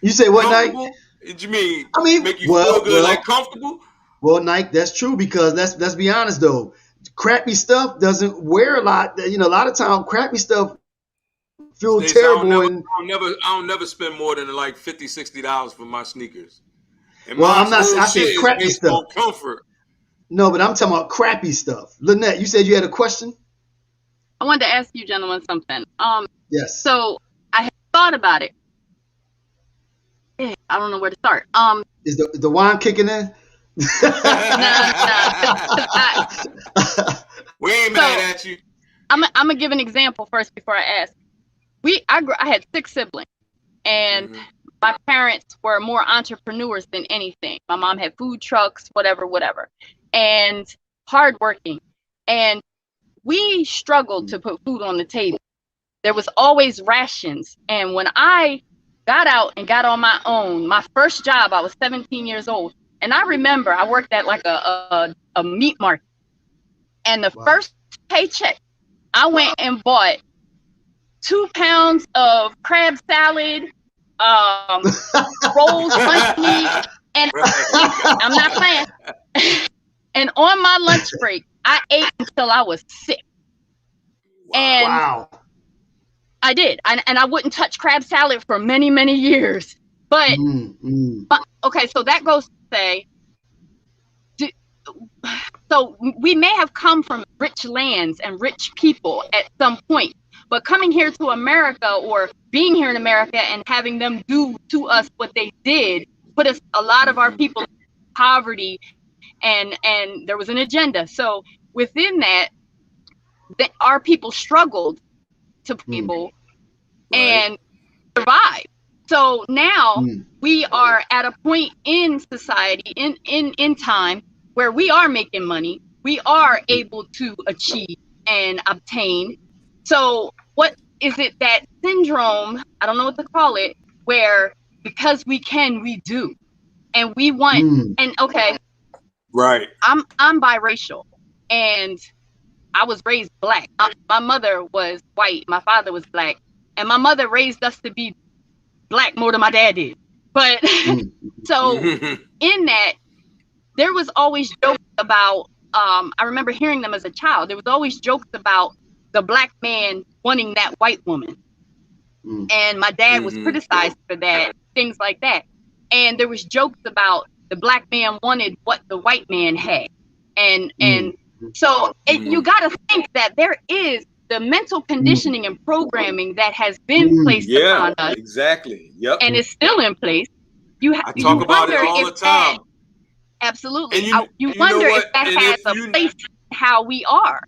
you say what, Nike? What you mean? I mean, make you feel good, like comfortable? Well, Nike, that's true, because let's be honest though, crappy stuff doesn't wear a lot. You know, a lot of times crappy stuff feel terrible. I don't never spend more than like $50, $60 for my sneakers. And well, I'm not. I said crappy stuff. On comfort. No, but I'm talking about crappy stuff. Lynette, you said you had a question? I wanted to ask you gentlemen something. Yes. So I had thought about it. I don't know where to start. Is the wine kicking in? No. We ain't mad at you. I'm gonna give an example first before I ask. I had 6 siblings, and my parents were more entrepreneurs than anything. My mom had food trucks, whatever, and hardworking. And we struggled to put food on the table. There was always rations. And when I got out and got on my own, my first job, I was 17 years old. And I remember I worked at like a meat market. And the first paycheck, I went and bought 2 pounds of crab salad, rolls, lunch meat, and I'm not playing. And on my lunch break, I ate until I was sick. And I did. And I wouldn't touch crab salad for many, many years. But, okay, so that goes to say, so we may have come from rich lands and rich people at some point, but coming here to America, or being here in America and having them do to us what they did, put us, a lot of our people, in poverty, and there was an agenda. So within that, our people struggled to people and survive. So now we are at a point in society, in time, where we are making money, we are able to achieve and obtain. So what is it, that syndrome, I don't know what to call it, where because we can, we do, and we want, and okay, right, I'm biracial, and I was raised black. My mother was white, my father was black, and my mother raised us to be black more than my dad did. But so in that, there was always jokes about, I remember hearing them as a child. There was always jokes about the black man wanting that white woman. And my dad was criticized for that, things like that. And there was jokes about the black man wanted what the white man had. And so you got to think that there is the mental conditioning and programming that has been placed upon us. Exactly. Yep. And is still in place. I talk about it all the time. Absolutely. You wonder if that has a place in how we are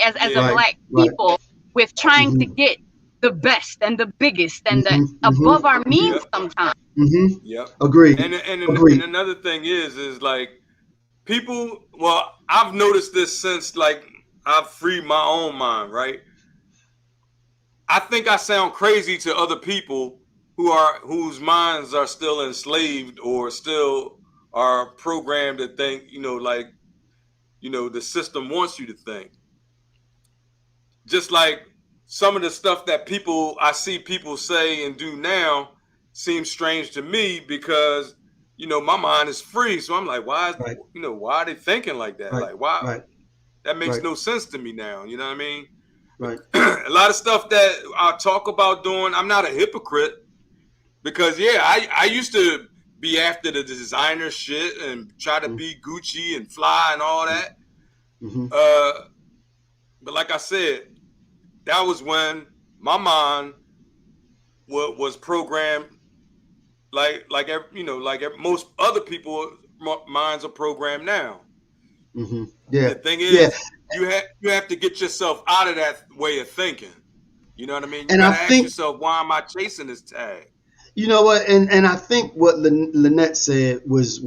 as a black people with trying to get the best and the biggest and the above our means sometimes. Yep. Agreed. And another thing is like people, well, I've noticed this since like I've freed my own mind, right? I think I sound crazy to other people whose minds are still enslaved or still are programmed to think, like, the system wants you to think. Just like some of the stuff that I see people say and do now seems strange to me because, my mind is free. So I'm like, why are they thinking like that? Like, why? That makes no sense to me now. You know what I mean? Right. A lot of stuff that I talk about doing, I'm not a hypocrite because, I used to be after the designer shit and try to be Gucci and fly and all that. But like I said, that was when my mind was programmed like most other people's minds are programmed now. Yeah. The thing is, you have to get yourself out of that way of thinking. You know what I mean? You gotta ask yourself, why am I chasing this tag? You know what? And I think what Lynette said was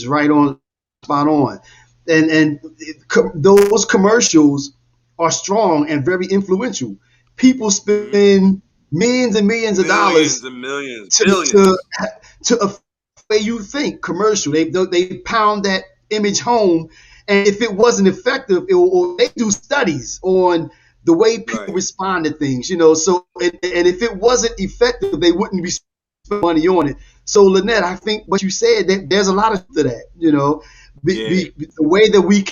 right on, spot on. And those commercials are strong and very influential. People spend millions and millions of dollars and millions, to a way you think commercial. They pound that image home, and if it wasn't effective, they do studies on the way people respond to things. So and if it wasn't effective, they wouldn't be spending money on it. So Lynette, I think what you said, that there's a lot of that. The way that we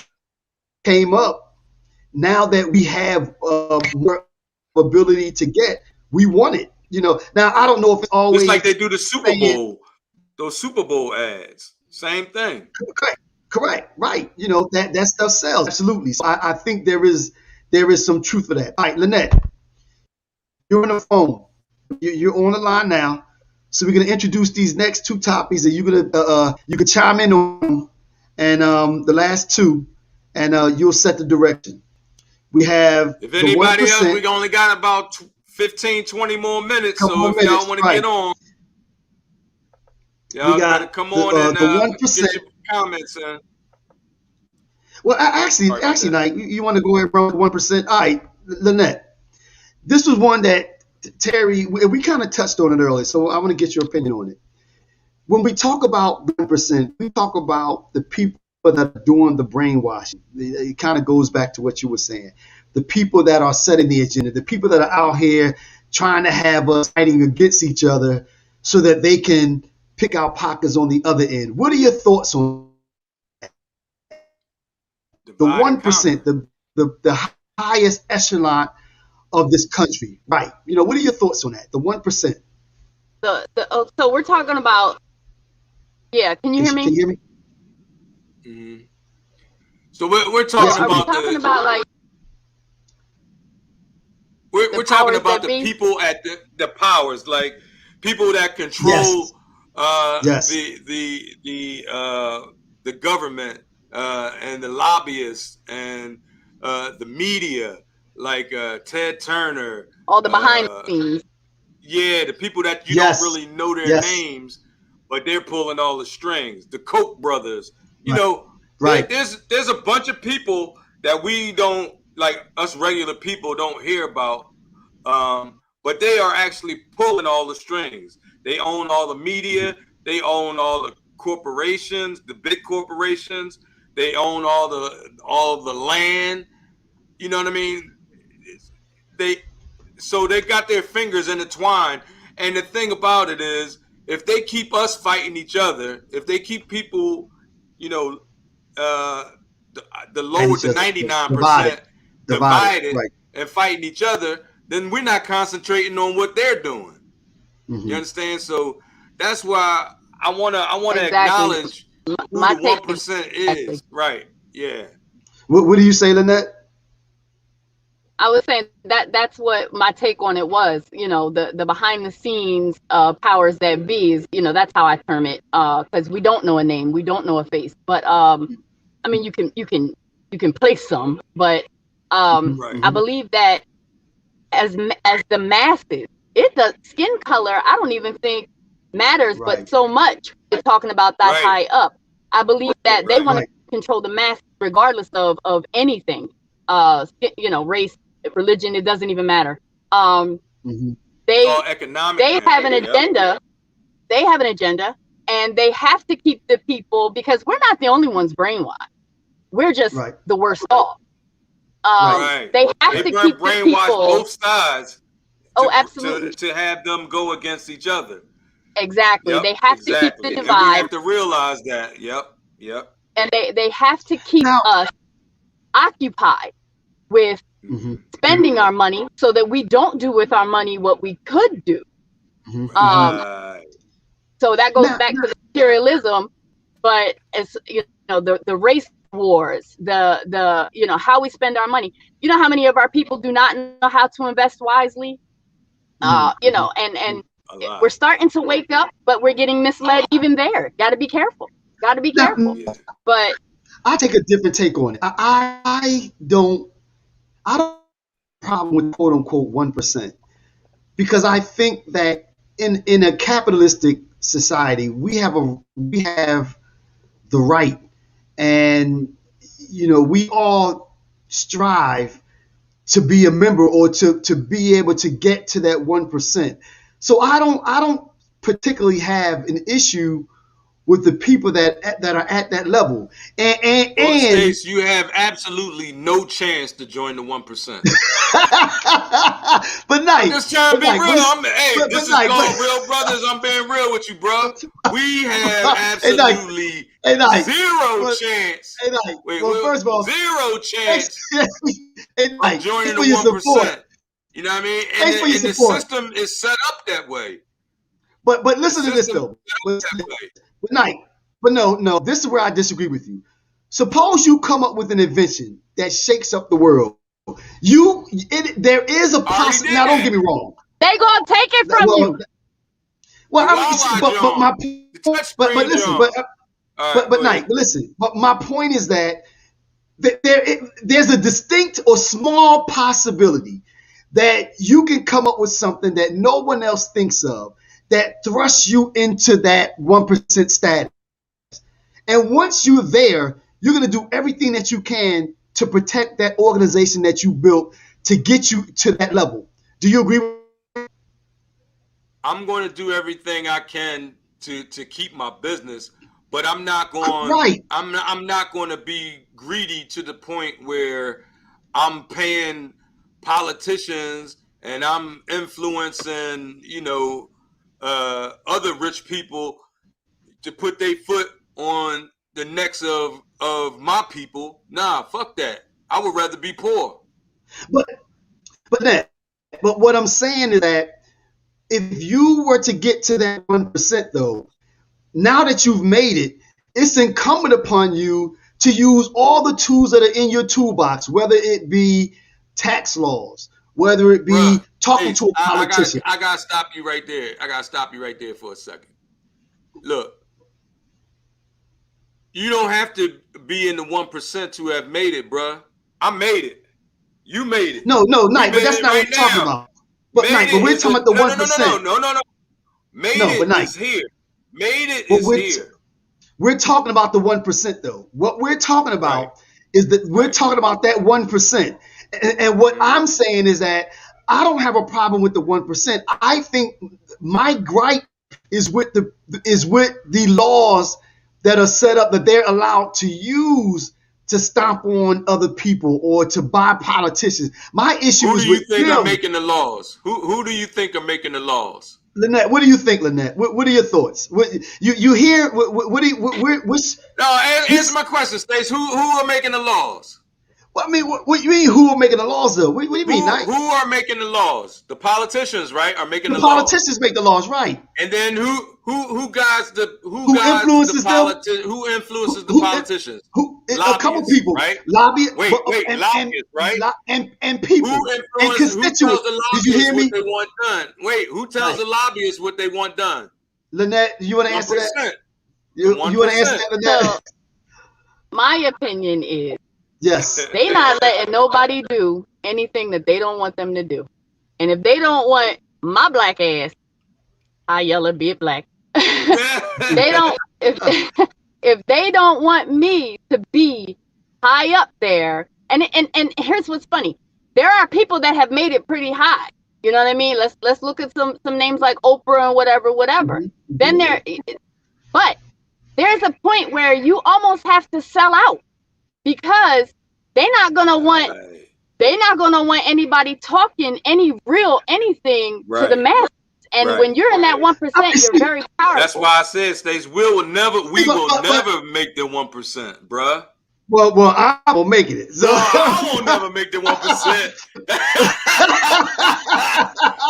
came up. Now that we have more ability to get, we want it. Now I don't know if it's always just like they do the Super Bowl, those Super Bowl ads. Same thing. Correct. Right. That stuff sells. Absolutely. So I think there is some truth for that. All right, Lynette, you're on the phone. You're on the line now. So we're gonna introduce these next two topics, and you're gonna you can chime in on and the last two, and you'll set the direction. We have if anybody else, we only got about 15, 20 more minutes. So if y'all want to get on, y'all gotta come on and the 1%. Get your comments in. Well, actually, Knight, you want to go ahead and run 1%? All right, Lynette, this was one that Terry, we kind of touched on it earlier, so I want to get your opinion on it. When we talk about 1%, we talk about the people that are doing the brainwashing. It kind of goes back to what you were saying. The people that are setting the agenda, the people that are out here trying to have us fighting against each other so that they can pick out pockets on the other end. What are your thoughts on that? The 1%, the highest echelon of this country, right? What are your thoughts on that? The 1%. So we're talking about. Yeah, can you hear me? Can you hear me? Mm-hmm. So we're talking about we're talking about the people at the powers, like people that control the government and the lobbyists and the media, like Ted Turner, all the behind the scenes. Yeah, the people that you don't really know their names, but they're pulling all the strings. The Koch brothers. There's a bunch of people that we don't, like us regular people, don't hear about, but they are actually pulling all the strings. They own all the media. They own all the corporations, the big corporations. They own all the land. You know what I mean? They got their fingers intertwined. And the thing about it is, if they keep us fighting each other, if they keep people, the lower, the 99%, divided and fighting each other, then we're not concentrating on what they're doing. You understand? So that's why I wanna acknowledge who the 1% is. Right. Yeah. What do you say, Lynette? I was saying that's what my take on it was. The behind the scenes powers that be is, that's how I term it. Because we don't know a name, we don't know a face, but I mean, you can place some, but I believe that as the masses, skin color, I don't even think matters, but so much we're talking about that high up. I believe that they want to control the masses regardless of anything, race, religion, it doesn't even matter. They have an agenda. They have an agenda, and they have to keep the people, because we're not the only ones brainwashed. We're just the worst off. They have to keep the people both sides. Absolutely. To have them go against each other. Exactly. Yep, they have to keep the divide. And we have to realize that. Yep. And they have to keep us occupied with spending our money so that we don't do with our money what we could do. So that goes back to the materialism, but it's the race wars, the how we spend our money. You know how many of our people do not know how to invest wisely? And we're starting to wake up, but we're getting misled even there. Got to be careful. But I take a different take on it. I don't have a problem with quote unquote 1%, because I think that in a capitalistic society we have the right, and we all strive to be a member or to be able to get to that 1%. So I don't particularly have an issue with the people that are at that level. And Stace, you have absolutely no chance to join the 1%. But Knight, I'm just trying to be real. This is called Real Brothers. I'm being real with you, bro. We have absolutely zero chance. First of all, zero chance of joining the 1%. You know what I mean? And the system is set up that way. But listen to this though. But no, this is where I disagree with you. Suppose you come up with an invention that shakes up the world. There is a possibility. Now, don't get me wrong. They gonna take it from you. But my point is that there's a distinct or small possibility that you can come up with something that no one else thinks of that thrusts you into that 1% status. And once you're there, you're going to do everything that you can to protect that organization that you built to get you to that level. Do you agree? I'm going to do everything I can to keep my business, but I'm not going. I'm not going to be greedy to the point where I'm paying politicians and I'm influencing, other rich people to put their foot on the necks of my people. Nah, fuck that. I would rather be poor. But what I'm saying is that if you were to get to that 1%, though, now that you've made it, it's incumbent upon you to use all the tools that are in your toolbox, whether it be tax laws, whether it be talking to a politician. I gotta stop you right there. For a second. Look, you don't have to be in the 1% to have made it, bruh. I made it. You made it. No, Knight, but that's not what we're talking about. But Knight, but we're talking about the 1%. No. Made it is here. Made it is here. We're talking about the 1%, though. What we're talking about is that we're talking about that 1%. And what I'm saying is that I don't have a problem with the 1%. I think my gripe is with the laws that are set up that they're allowed to use to stomp on other people or to buy politicians. My issue is with them. Who do you think are making the laws? Who do you think are making the laws? Lynette, what do you think, Lynette? What are your thoughts? You hear? What do you? No, answer my question, Stace. Who are making the laws? Well, I mean, what you mean? Who are making the laws, though? What do you mean? Who are making the laws? The politicians, right, are making the politicians laws. make the laws, right? And then who influences them? Who influences the politicians? A couple people, right? Lobbyists. Lobbyists, right? And people and constituents. Who tells the Did you hear me? what they want done? Wait, who tells the lobbyists what they want done? Lynette, you want to answer that? You want to answer that, Lynette? So, my opinion is, yes, they not letting nobody do anything that they don't want them to do. And if they don't want my black ass, I yell a bit black. They don't. If they don't want me to be high up there, and here's what's funny: there are people that have made it pretty high. You know what I mean? Let's look at some names like Oprah and whatever. Mm-hmm. Then but there's a point where you almost have to sell out, because they're not gonna want anybody talking anything to the masses. And when you're in that 1%, you're very powerful. That's why I said, Stace, we will never make the 1%, bruh. Well, I will make it. So I won't never make the 1%.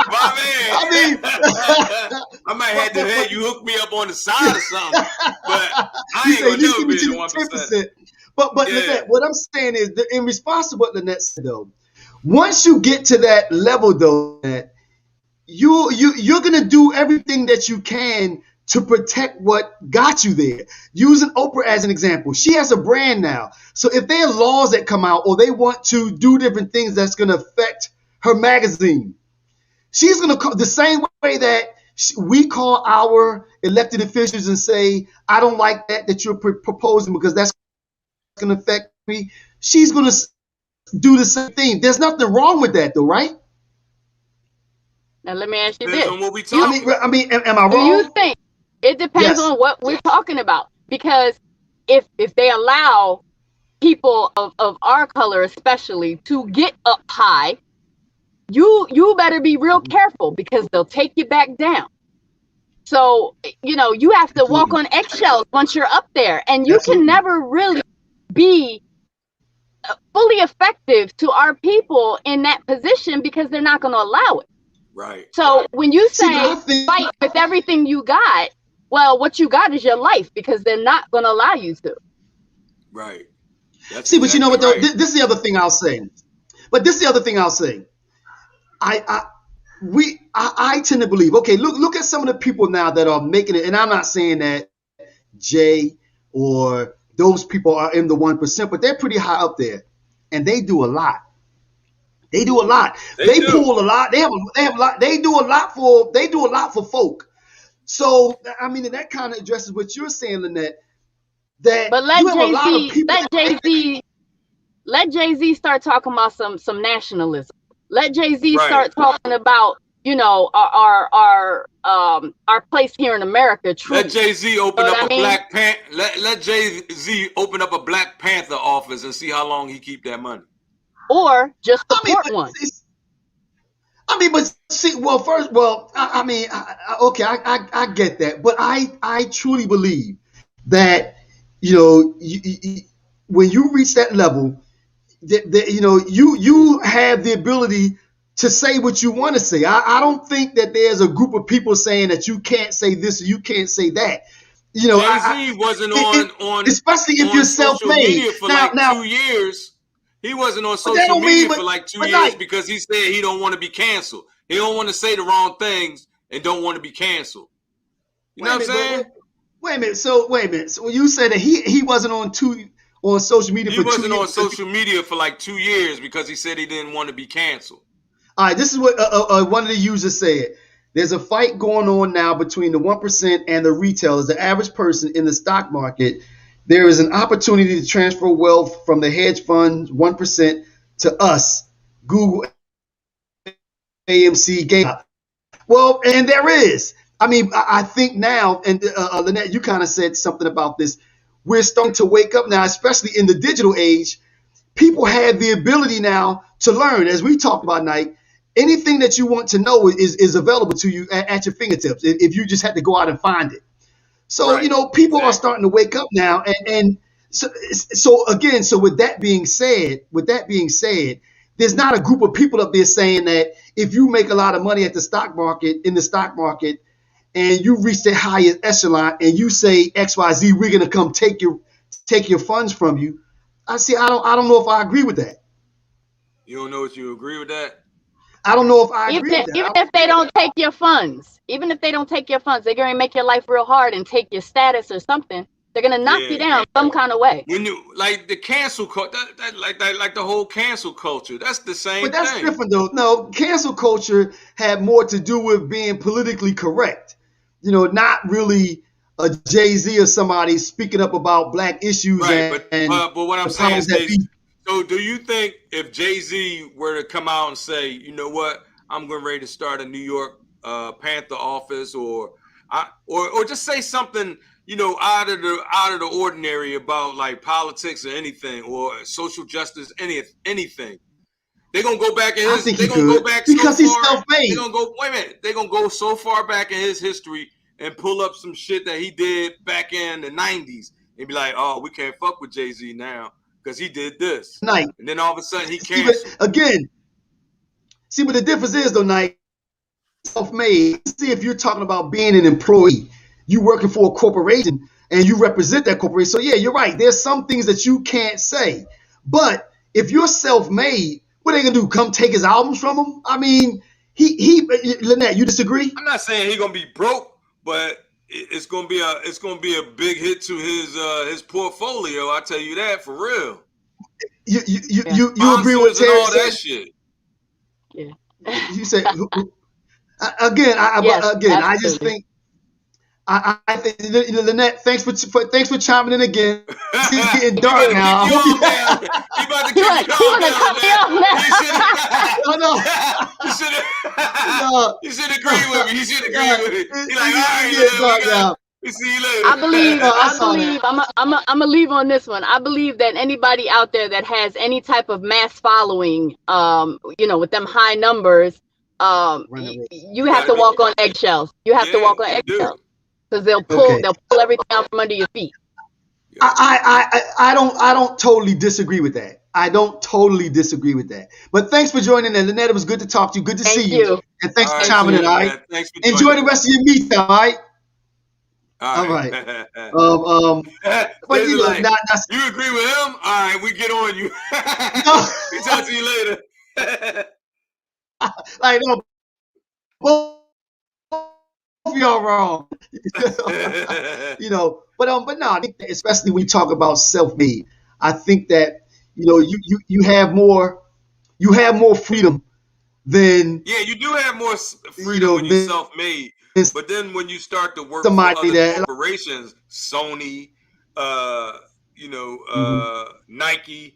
My man. I mean, I might have to have you hook me up on the side or something, but I ain't gonna never be the 1%. But yeah. Lynette, what I'm saying is, that in response to what Lynette said, though, once you get to that level, though, that you're gonna do everything that you can to protect what got you there. Using Oprah as an example, she has a brand now. So if there are laws that come out, or they want to do different things that's gonna affect her magazine, she's gonna call the same way that we call our elected officials and say, I don't like that you're proposing, because that's gonna affect me. She's gonna do the same thing. There's nothing wrong with that, though, right? Now let me ask you this: am I wrong? Do you think it depends on what we're talking about? Because if they allow people of our color, especially, to get up high, you better be real careful, because they'll take you back down. So you have to walk on eggshells once you're up there, and you can never really be fully effective to our people in that position, because they're not going to allow it. Right. So when you say fight with everything you got, well, what you got is your life, because they're not going to allow you to. Right. But you know what, though? Right. This is the other thing I'll say. I tend to believe, okay, look at some of the people now that are making it, and I'm not saying that Jay or those people are in the 1%, but they're pretty high up there, and they do a lot. They pull a lot. They have a lot. They do a lot for folk. So I mean, that kind of addresses what you're saying, Lynette. But let Jay-Z start talking about some nationalism. Let Jay-Z start talking about our place here in America. Truly. Let Jay-Z open up Let Jay-Z open up a Black Panther office and see how long he keep that money. Or just support one. I get that, but I truly believe that when you reach that level, you have the ability to say what you want to say. I don't think that there's a group of people saying that you can't say this or you can't say that. Jay-Z wasn't on especially if you're self-made for like 2 years. He wasn't on social media for like 2 years because he said he don't want to be canceled. He don't want to say the wrong things and don't want to be canceled. You know what I'm saying? Wait a minute. So you said that he wasn't on social media for 2 years. He wasn't on social media for like 2 years because he said he didn't want to be canceled. All right, this is what one of the users said. There's a fight going on now between the 1% and the retailers, the average person in the stock market. There is an opportunity to transfer wealth from the hedge funds 1% to us, Google, AMC, GameStop. Well, and there is. I mean, I think now, and Lynette, you kind of said something about this. We're starting to wake up now, especially in the digital age. People have the ability now to learn, as we talked about tonight. Anything that you want to know is available to you at your fingertips if you just had to go out and find it. So, people are starting to wake up now. And So with that being said, there's not a group of people up there saying that if you make a lot of money in the stock market, and you reach the highest echelon, and you say XYZ, we're gonna come take your funds from you. I don't know if I agree with that. You don't know if you agree with that? I don't know if I agree with that. Even if they don't take your funds, they're gonna make your life real hard and take your status or something. They're gonna knock you down some kind of way. When you like the cancel culture, like the whole cancel culture, that's the same thing. But that's different though. No, cancel culture had more to do with being politically correct. Not really a Jay-Z or somebody speaking up about black issues. Right, but what I'm saying is, so do you think if Jay-Z were to come out and say, you know what, I'm getting ready to start a New York Panther office, or just say something, out of the ordinary about like politics or anything, or social justice, anything, they're gonna go back in his. They're gonna go back because so he's far. Self-made. They're gonna go. Wait a minute. They're gonna go so far back in his history and pull up some shit that he did back in the '90s and be like, "Oh, we can't fuck with Jay-Z now because he did this." And then all of a sudden he canceled. Again, see what the difference is though, Knight. Self-made. See, if you're talking about being an employee, you working for a corporation and you represent that corporation. So yeah, you're right. There's some things that you can't say. But if you're self-made, what are they gonna do? Come take his albums from him? I mean, Lynette, you disagree? I'm not saying he's gonna be broke, but it's gonna be a big hit to his portfolio. I tell you that for real. You agree with Terry? All that shit. Yeah. You say again. I just think. I think Lynette, thanks for chiming in again. It's getting dark now. He about to kick you off. You should agree with me. He's like, all right, we see you later. I'm gonna leave on this one. I believe that anybody out there that has any type of mass following, with them high numbers, you have to walk on eggshells. You have to walk on eggshells. Because they'll pull everything out from under your feet. I don't totally disagree with that. But thanks for joining in, Lynette. It was good to talk to you. Good to see you. And thanks for chiming in. All right. Enjoy the rest of your meet time. All right. But you agree with him? All right, we get on you. We talk to you later. Y'all wrong. But no, I think that especially when you talk about self-made, I think that you have more freedom than you do have more freedom when you're self-made. But then when you start to work for other corporations, Sony, Nike,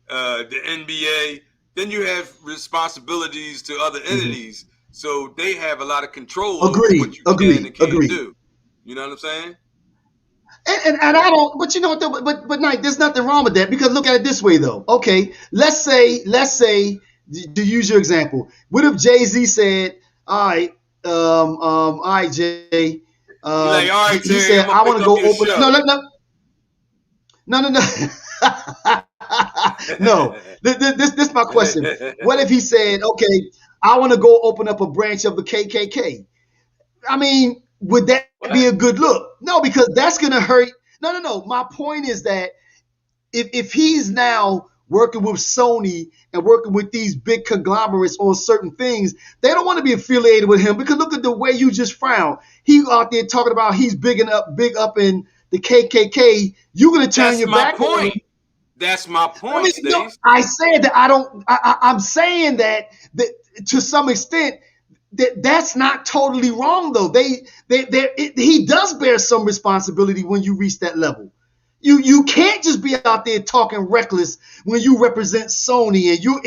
the NBA, then you have responsibilities to other entities. So they have a lot of control over what you can and can't do. You know what I'm saying? And I don't, but but Knight, there's nothing wrong with that, because look at it this way though. Okay, let's say to use your example, what if Jay-Z said, all right, Jay, like, all right, he said, I want to go open no. No, this is my question. What if he said, okay, I want to go open up a branch of the KKK? I mean, would that be a good look? No, because that's going to hurt. No. My point is that if he's now working with Sony and working with these big conglomerates on certain things, they don't want to be affiliated with him, because look at the way you just frowned. He out there talking about he's big up in the KKK. You're going to turn your back on him. That's my point, Steve. I said that I'm saying that to some extent that's not totally wrong though. He does bear some responsibility when you reach that level. You can't just be out there talking reckless when you represent Sony and you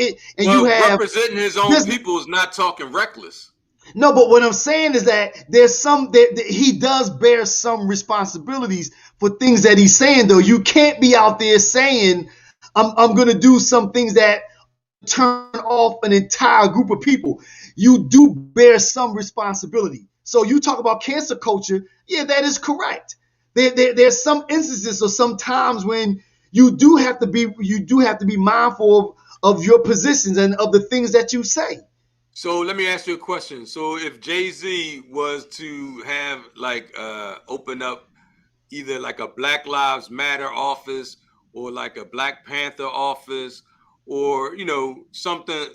have representing his own people is not talking reckless. No, but what I'm saying is that he does bear some responsibilities for things that he's saying though. You can't be out there saying I'm going to do some things that turn off an entire group of people. You do bear some responsibility. So you talk about cancel culture. Yeah, that is correct. There's some instances or some times when you do have to be mindful of your positions and of the things that you say. So let me ask you a question. So if Jay-Z was to have like open up either like a Black Lives Matter office or like a Black Panther office, or something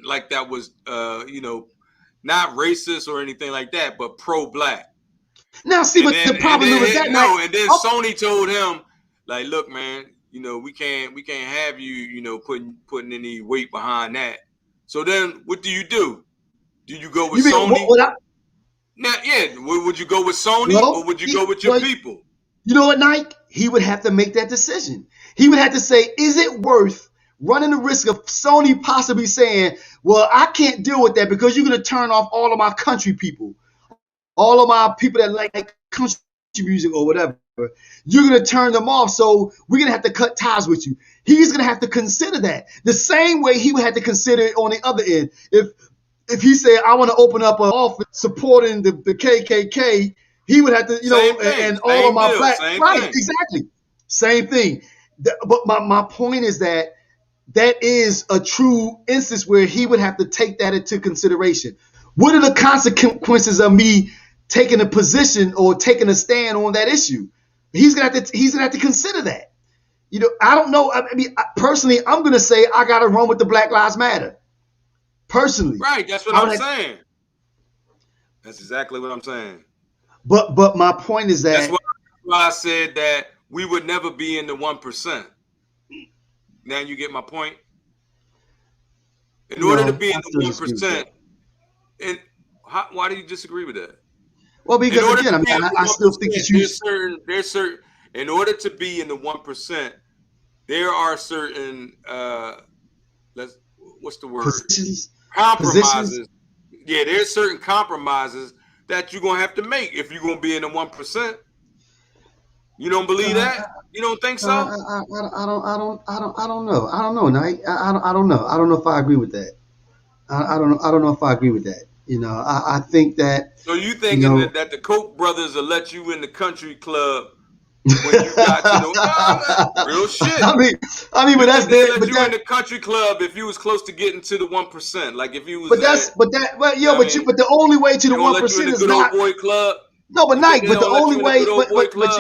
like that was not racist or anything like that, but pro-Black. Now, see, but the problem is that and then Sony told him, like, look, man, we can't have you, putting any weight behind that. So then, what do? Do you go with Sony? Would you go with Sony or would you go with your people? You know what, Nike? He would have to make that decision. He would have to say, is it worth running the risk of Sony possibly saying, well, I can't deal with that because you're going to turn off all of my country people, all of my people that like country music or whatever. You're going to turn them off, so we're going to have to cut ties with you. He's going to have to consider that. The same way he would have to consider it on the other end. If he said, I want to open up an office supporting the KKK, he would have to, and all of my Black. Right, exactly. Same thing. But my point is that is a true instance where he would have to take that into consideration. What are the consequences of me taking a position or taking a stand on that issue? He's gonna have to consider that. I don't know. I mean, personally, I'm gonna say I gotta run with the Black Lives Matter. Personally, right? That's what I'm saying. That's exactly what I'm saying. But my point is that that's why I said that we would never be in the 1%. Now you get my point. In order to be in the 1%, and why do you disagree with that? Well, because again, I still think that there's certain. In order to be in the 1%, there are certain what's the word? Compromises. Yeah, there's certain compromises that you're gonna have to make if you're gonna be in the 1%. You don't believe that? You don't think so? I don't know. I don't know, Nike. I don't know. I don't know if I agree with that. I don't know if I agree with that. I think that. So you thinking that the Koch brothers will let you in the country club when you got real shit? I mean, but that's there. But you in the country club if you was close to getting to the 1%. Like if you was. But the only way to the 1% is not. Boy club. No, but Nike. But the only way.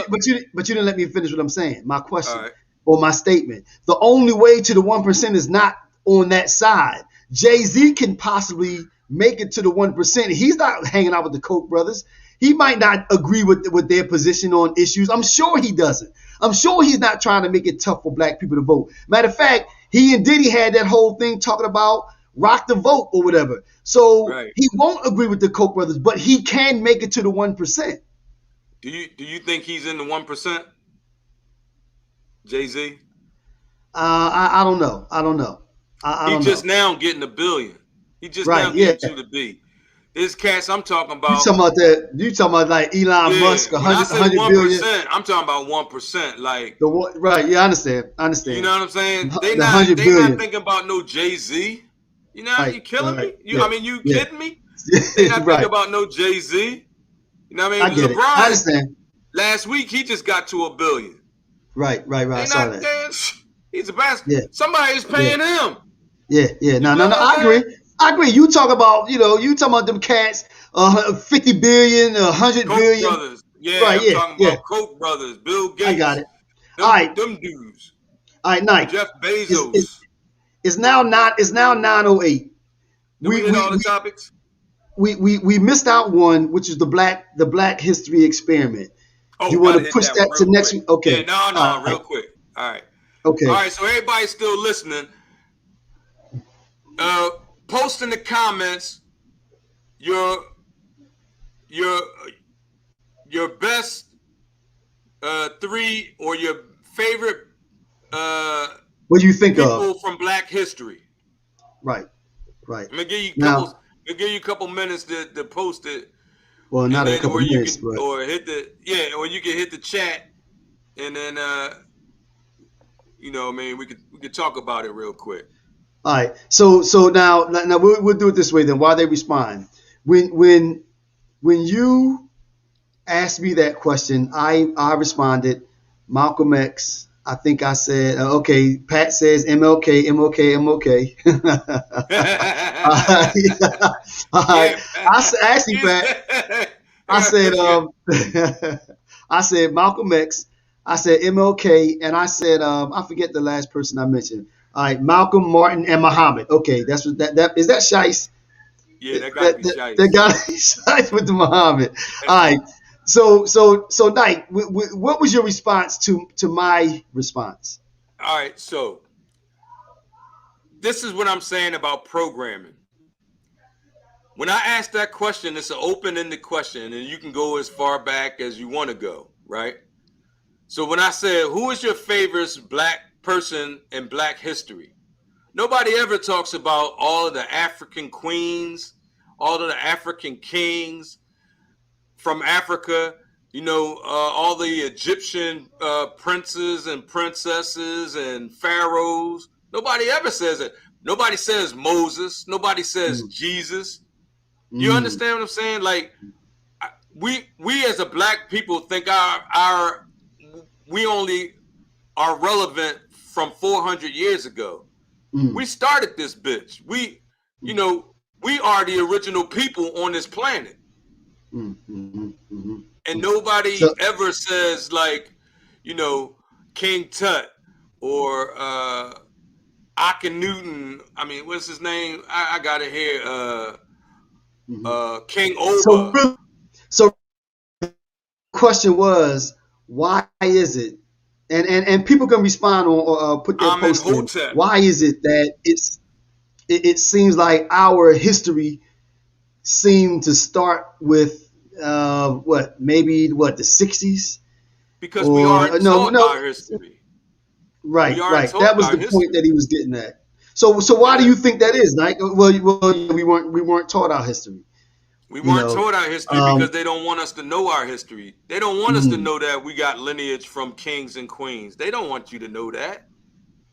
But you didn't let me finish what I'm saying. My question or my statement. The only way to the 1% is not on that side. Jay-Z can possibly make it to the 1%. He's not hanging out with the Koch brothers. He might not agree with their position on issues. I'm sure he doesn't. I'm sure he's not trying to make it tough for Black people to vote. Matter of fact, he and Diddy had that whole thing talking about rock the vote or whatever. So he won't agree with the Koch brothers, but he can make it to the 1%. Do you think he's in the 1%? Jay-Z? I don't know. I don't know. He's just now getting $1 billion. He just now getting to the B. This cats I'm talking about. You talking about like Elon Musk, 100 billion. I'm talking about 1%. Like I understand. You know what I'm saying? They not thinking about no Jay-Z. You know, you killing me? I mean, you kidding me? They not thinking about no Jay-Z. You know what I mean? I get LeBron, it. I understand. Last week he just got to $1 billion. Right. I saw that. He's a bastard. Yeah. Somebody is paying him. Yeah. No. I agree. You talk about, you talking about them cats, 50 billion, 100 Koch billion. Brothers. Yeah, I'm talking about Koch brothers, Bill Gates. I got it. All right. Them dudes. All right, Nike. Jeff Bezos. It's now 9:08. We hit all the topics? We missed out one, which is the Black History Experiment. Oh, you want to push that to next week? Okay. Yeah, no, real quick. All right. Okay. All right, so everybody's still listening. Post in the comments your best 3 or your favorite what do you think people of from Black history. Right. I'm gonna give you a couple minutes to post it. Well, not a couple minutes, or or you can hit the chat, and then we could talk about it real quick. All right. So now we'll do it this way then. While they respond, when you asked me that question, I responded Malcolm X. I think I said, okay, Pat says MLK, MLK, MLK. All right. Actually, Pat, I said, I said Malcolm X, I said MLK, and I said, I forget the last person I mentioned. All right, Malcolm, Martin, and Muhammad. Okay, that's what that is. That Shice? Yeah, that got to be Shice. That got to be Shice with the Muhammad. All right. So, Knight, what was your response to my response? All right, so this is what I'm saying about programming. When I ask that question, it's an open-ended question, and you can go as far back as you want to go, right? So when I said, who is your favorite black person in black history? Nobody ever talks about all of the African queens, all of the African kings from Africa, all the Egyptian princes and princesses and pharaohs. Nobody ever says it. Nobody says Moses. Nobody says Jesus. You understand what I'm saying? Like, we as a black people think we only are relevant from 400 years ago. We started this bitch. We are the original people on this planet. And nobody ever says, like, King Tut or Akhenaten. I mean, what's his name? I got it here. King Oba. So the question was, why is it? And people can respond or put their post in. Why is it that it seems like our history seemed to start with the 60s? Because we aren't taught our history. Right. That was the point that he was getting at. So why do you think that is, Nike? Well, we weren't taught our history. We weren't taught our history because they don't want us to know our history. They don't want us to know that we got lineage from kings and queens. They don't want you to know that.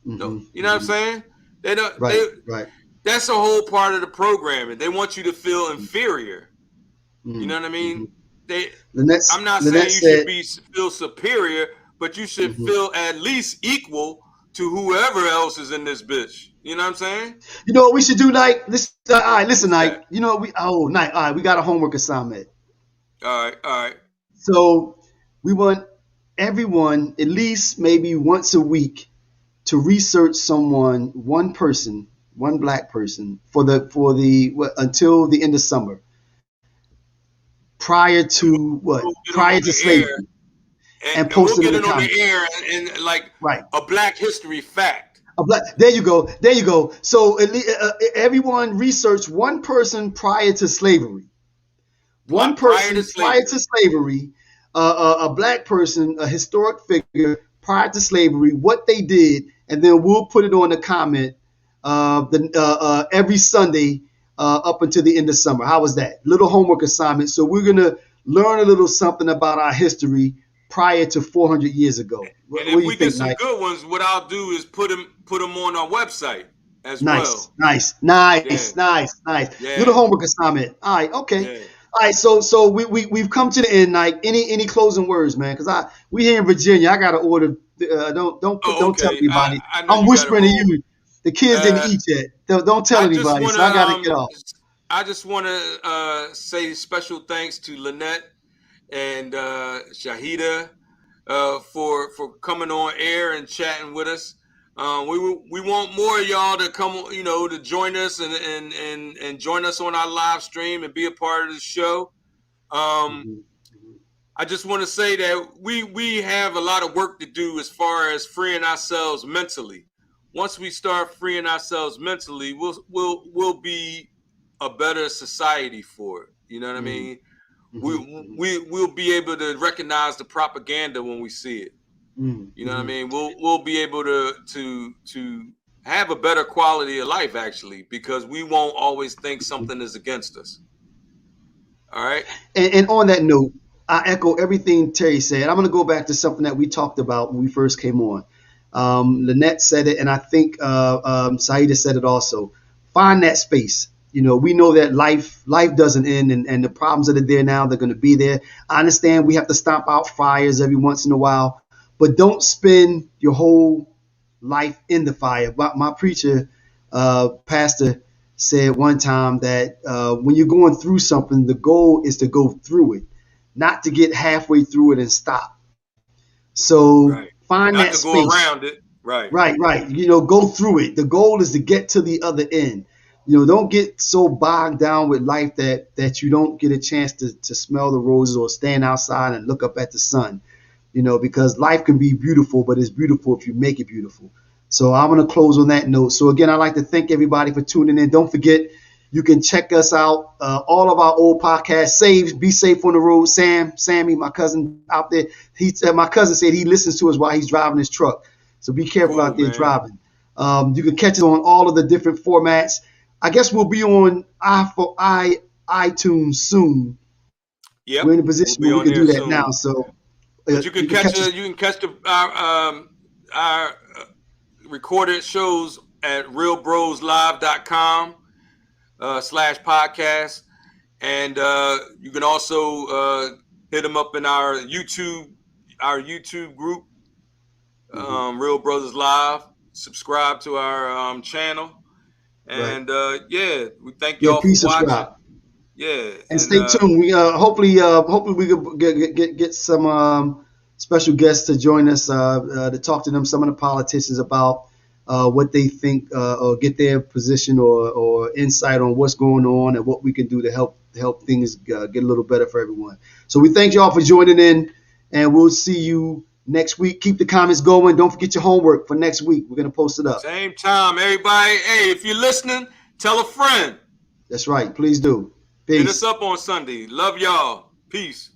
No, you know what I'm saying? They don't. Right. That's a whole part of the programming. They want you to feel inferior. You know what I mean? I'm not saying you should feel superior, but you should feel at least equal to whoever else is in this bitch. You know what I'm saying? You know what we should do, Nike? Listen, Nike. You know what Nike, all right, we got a homework assignment. All right. So we want everyone at least maybe once a week to research one black person until the end of summer. Prior to slavery. And post it on the air and like a Black History fact. There you go. So everyone research one person prior to slavery. One person prior to slavery, a black person, a historic figure prior to slavery, what they did, and then we'll put it on the comment every Sunday up until the end of summer. How was that? Little homework assignment. So we're gonna learn a little something about our history prior to 400 years ago. And if we get some good ones, what I'll do is put them on our website as well. Nice. Yeah. Little homework assignment. All right, okay. Yeah. All right, so we've come to the end. Like any closing words, man? Because we here in Virginia. I gotta order. Don't tell anybody. I'm whispering to you. The kids didn't eat yet. Don't tell anybody. So I gotta get off. I just want to say special thanks to Lynette and Shahida for coming on air and chatting with us. We want more of y'all to come, to join us and join us on our live stream and be a part of the show. I just want to say that we have a lot of work to do as far as freeing ourselves mentally. Once we start freeing ourselves mentally, we'll be a better society for it. You know what I mean? We'll be able to recognize the propaganda when we see it. You know what I mean? We'll be able to have a better quality of life, actually, because we won't always think something is against us. All right. And on that note, I echo everything Terry said. I'm going to go back to something that we talked about when we first came on. Lynette said it, and I think Saida said it also. Find that space. We know that life doesn't end, and the problems that are there now, they're going to be there. I understand we have to stomp out fires every once in a while, but don't spend your whole life in the fire. My preacher, pastor, said one time that when you're going through something, the goal is to go through it, not to get halfway through it and stop. So find not that to space. Go around it. Right. Go through it. The goal is to get to the other end. Don't get so bogged down with life that you don't get a chance to smell the roses or stand outside and look up at the sun. Because life can be beautiful, but it's beautiful if you make it beautiful. So I'm going to close on that note. So again, I'd like to thank everybody for tuning in. Don't forget, you can check us out. All of our old podcasts saved. Be safe on the road. Sammy, my cousin out there, my cousin said he listens to us while he's driving his truck. So be careful out there driving. You can catch us on all of the different formats. I guess we'll be on iTunes soon. Yep. We're in a position where we can do that soon. Now. So you can catch our recorded shows at RealBrosLive.com/podcast, and you can also hit them up in our YouTube group, Real Brothers Live. Subscribe to our channel, and we thank y'all for watching. And stay tuned. We hopefully we could get some special guests to join us to talk to them, some of the politicians, about what they think or get their position or insight on what's going on and what we can do to help things get a little better for everyone. So we thank y'all for joining in, and we'll see you next week. Keep the comments going. Don't forget your homework for next week. We're going to post it up. Same time, everybody. Hey, if you're listening, tell a friend. That's right. Please do. Peace. Hit us up on Sunday. Love y'all. Peace.